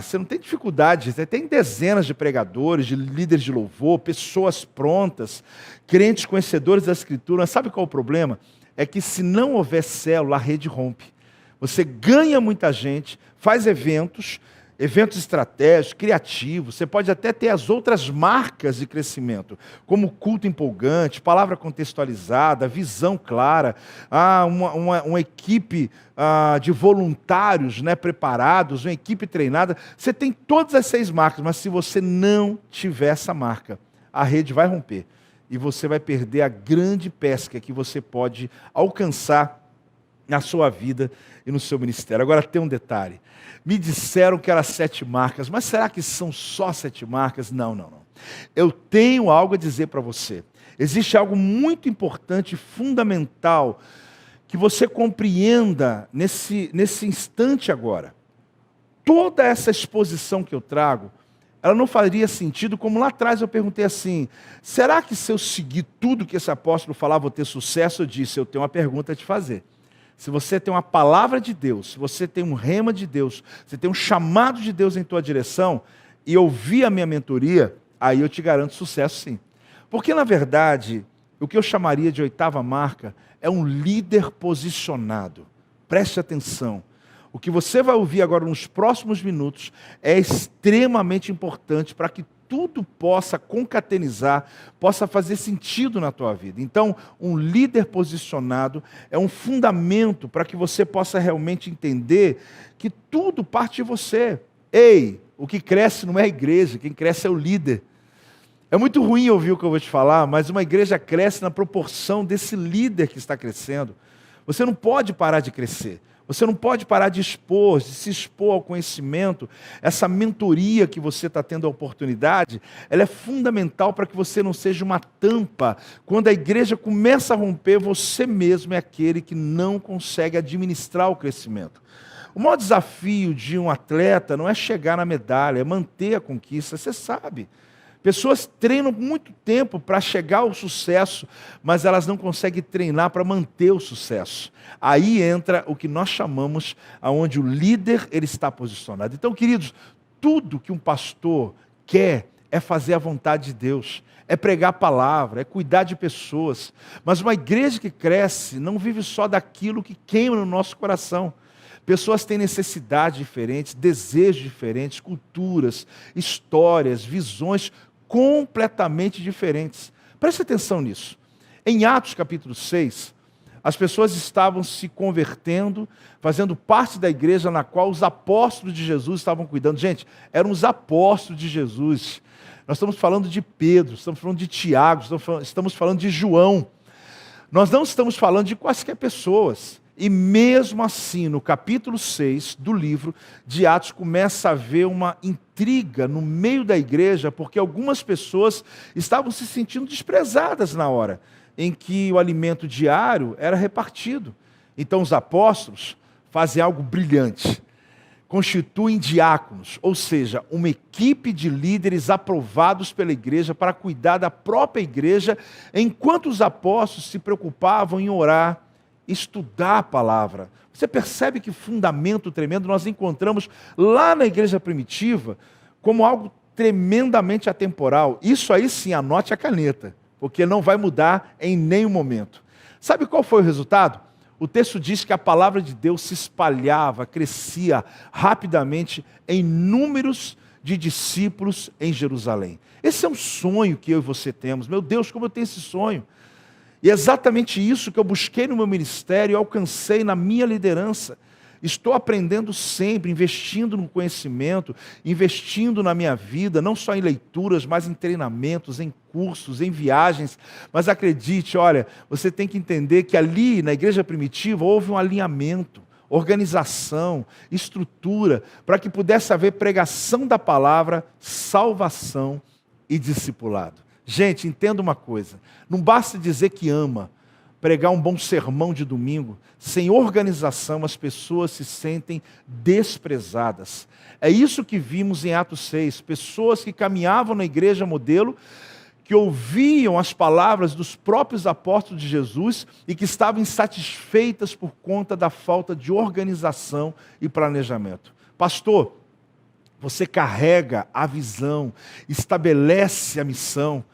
Speaker 1: você não tem dificuldade, você tem dezenas de pregadores, de líderes de louvor, pessoas prontas, crentes conhecedores da Escritura. Mas sabe qual é o problema? É que se não houver célula, a rede rompe. Você ganha muita gente, faz eventos estratégicos, criativos, você pode até ter as outras marcas de crescimento, como culto empolgante, palavra contextualizada, visão clara, uma equipe de voluntários, né, preparados, uma equipe treinada. Você tem todas as 6 marcas, mas se você não tiver essa marca, a rede vai romper e você vai perder a grande pesca que você pode alcançar na sua vida e no seu ministério. Agora tem um detalhe. Me disseram que eram 7 marcas, mas será que são só 7 marcas? Não. Eu tenho algo a dizer para você. Existe algo muito importante e fundamental que você compreenda nesse instante agora. Toda essa exposição que eu trago, ela não faria sentido, como lá atrás eu perguntei assim, será que se eu seguir tudo que esse apóstolo falava, vou ter sucesso? Eu disse, eu tenho uma pergunta a te fazer. Se você tem uma palavra de Deus, se você tem um rema de Deus, se tem um chamado de Deus em tua direção, e ouvir a minha mentoria, aí eu te garanto sucesso sim. Porque, na verdade, o que eu chamaria de 8ª marca é um líder posicionado. Preste atenção. O que você vai ouvir agora nos próximos minutos é extremamente importante para que tudo possa concatenizar, possa fazer sentido na tua vida. Então, um líder posicionado é um fundamento para que você possa realmente entender que tudo parte de você. Ei, o que cresce não é a igreja, quem cresce é o líder. É muito ruim ouvir o que eu vou te falar, mas uma igreja cresce na proporção desse líder que está crescendo. Você não pode parar de crescer. Você não pode parar de se expor ao conhecimento. Essa mentoria que você está tendo a oportunidade, ela é fundamental para que você não seja uma tampa. Quando a igreja começa a romper, você mesmo é aquele que não consegue administrar o crescimento. O maior desafio de um atleta não é chegar na medalha, é manter a conquista, você sabe. Pessoas treinam muito tempo para chegar ao sucesso, mas elas não conseguem treinar para manter o sucesso. Aí entra o que nós chamamos, aonde o líder ele está posicionado. Então, queridos, tudo que um pastor quer é fazer a vontade de Deus, é pregar a palavra, é cuidar de pessoas. Mas uma igreja que cresce não vive só daquilo que queima no nosso coração. Pessoas têm necessidades diferentes, desejos diferentes, culturas, histórias, visões completamente diferentes. Preste atenção nisso. Em Atos capítulo 6, as pessoas estavam se convertendo, fazendo parte da igreja na qual os apóstolos de Jesus estavam cuidando. Gente, eram os apóstolos de Jesus. Nós estamos falando de Pedro, estamos falando de Tiago, estamos falando de João. Nós não estamos falando de quaisquer pessoas. E mesmo assim, no capítulo 6 do livro de Atos, começa a haver uma intriga no meio da igreja, porque algumas pessoas estavam se sentindo desprezadas na hora em que o alimento diário era repartido. Então os apóstolos fazem algo brilhante. Constituem diáconos, ou seja, uma equipe de líderes aprovados pela igreja para cuidar da própria igreja, enquanto os apóstolos se preocupavam em orar, estudar a palavra. Você percebe que fundamento tremendo nós encontramos lá na igreja primitiva como algo tremendamente atemporal. Isso aí sim, anote a caneta, porque não vai mudar em nenhum momento. Sabe qual foi o resultado? O texto diz que a palavra de Deus se espalhava, crescia rapidamente em números de discípulos em Jerusalém. Esse é um sonho que eu e você temos. Meu Deus, como eu tenho esse sonho. E é exatamente isso que eu busquei no meu ministério e alcancei na minha liderança. Estou aprendendo sempre, investindo no conhecimento, investindo na minha vida, não só em leituras, mas em treinamentos, em cursos, em viagens. Mas acredite, olha, você tem que entender que ali, na igreja primitiva, houve um alinhamento, organização, estrutura, para que pudesse haver pregação da palavra, salvação e discipulado. Gente, entenda uma coisa, não basta dizer que ama, pregar um bom sermão de domingo, sem organização as pessoas se sentem desprezadas. É isso que vimos em Atos 6, pessoas que caminhavam na igreja modelo, que ouviam as palavras dos próprios apóstolos de Jesus e que estavam insatisfeitas por conta da falta de organização e planejamento. Pastor, você carrega a visão, estabelece a missão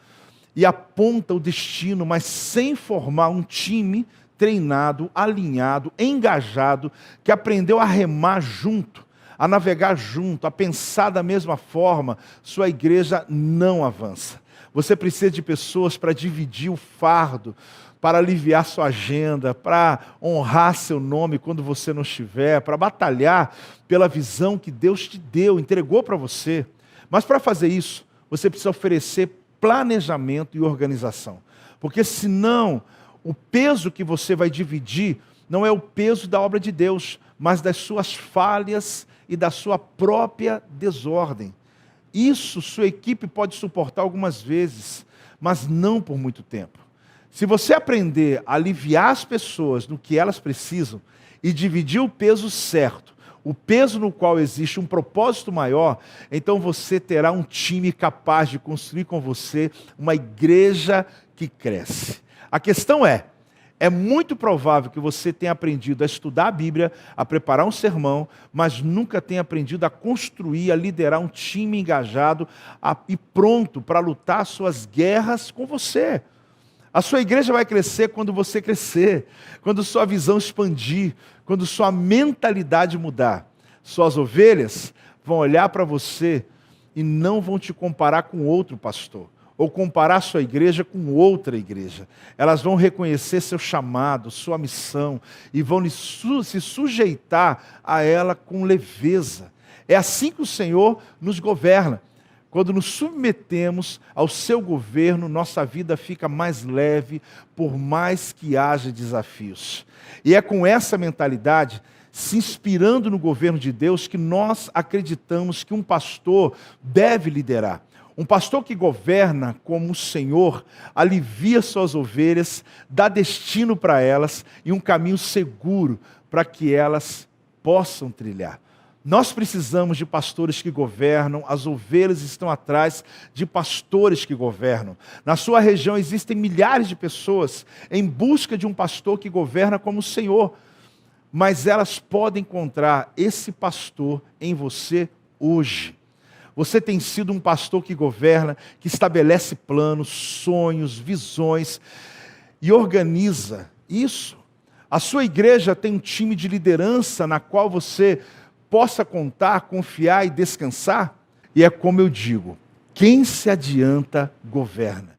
Speaker 1: e aponta o destino, mas sem formar um time treinado, alinhado, engajado, que aprendeu a remar junto, a navegar junto, a pensar da mesma forma, sua igreja não avança. Você precisa de pessoas para dividir o fardo, para aliviar sua agenda, para honrar seu nome quando você não estiver, para batalhar pela visão que Deus te deu, entregou para você. Mas para fazer isso, você precisa oferecer planejamento e organização. Porque senão, o peso que você vai dividir não é o peso da obra de Deus, mas das suas falhas e da sua própria desordem. Isso sua equipe pode suportar algumas vezes, mas não por muito tempo. Se você aprender a aliviar as pessoas no que elas precisam e dividir o peso certo, o peso no qual existe um propósito maior, então você terá um time capaz de construir com você uma igreja que cresce. A questão é muito provável que você tenha aprendido a estudar a Bíblia, a preparar um sermão, mas nunca tenha aprendido a construir, a liderar um time engajado e pronto para lutar suas guerras com você. A sua igreja vai crescer quando você crescer, quando sua visão expandir, quando sua mentalidade mudar. Suas ovelhas vão olhar para você e não vão te comparar com outro pastor, ou comparar sua igreja com outra igreja. Elas vão reconhecer seu chamado, sua missão, e vão se sujeitar a ela com leveza. É assim que o Senhor nos governa. Quando nos submetemos ao seu governo, nossa vida fica mais leve, por mais que haja desafios. E é com essa mentalidade, se inspirando no governo de Deus, que nós acreditamos que um pastor deve liderar. Um pastor que governa como o Senhor, alivia suas ovelhas, dá destino para elas e um caminho seguro para que elas possam trilhar. Nós precisamos de pastores que governam, as ovelhas estão atrás de pastores que governam. Na sua região existem milhares de pessoas em busca de um pastor que governa como o Senhor, mas elas podem encontrar esse pastor em você hoje. Você tem sido um pastor que governa, que estabelece planos, sonhos, visões e organiza isso. A sua igreja tem um time de liderança na qual você possa contar, confiar e descansar? E é como eu digo, quem se adianta, governa.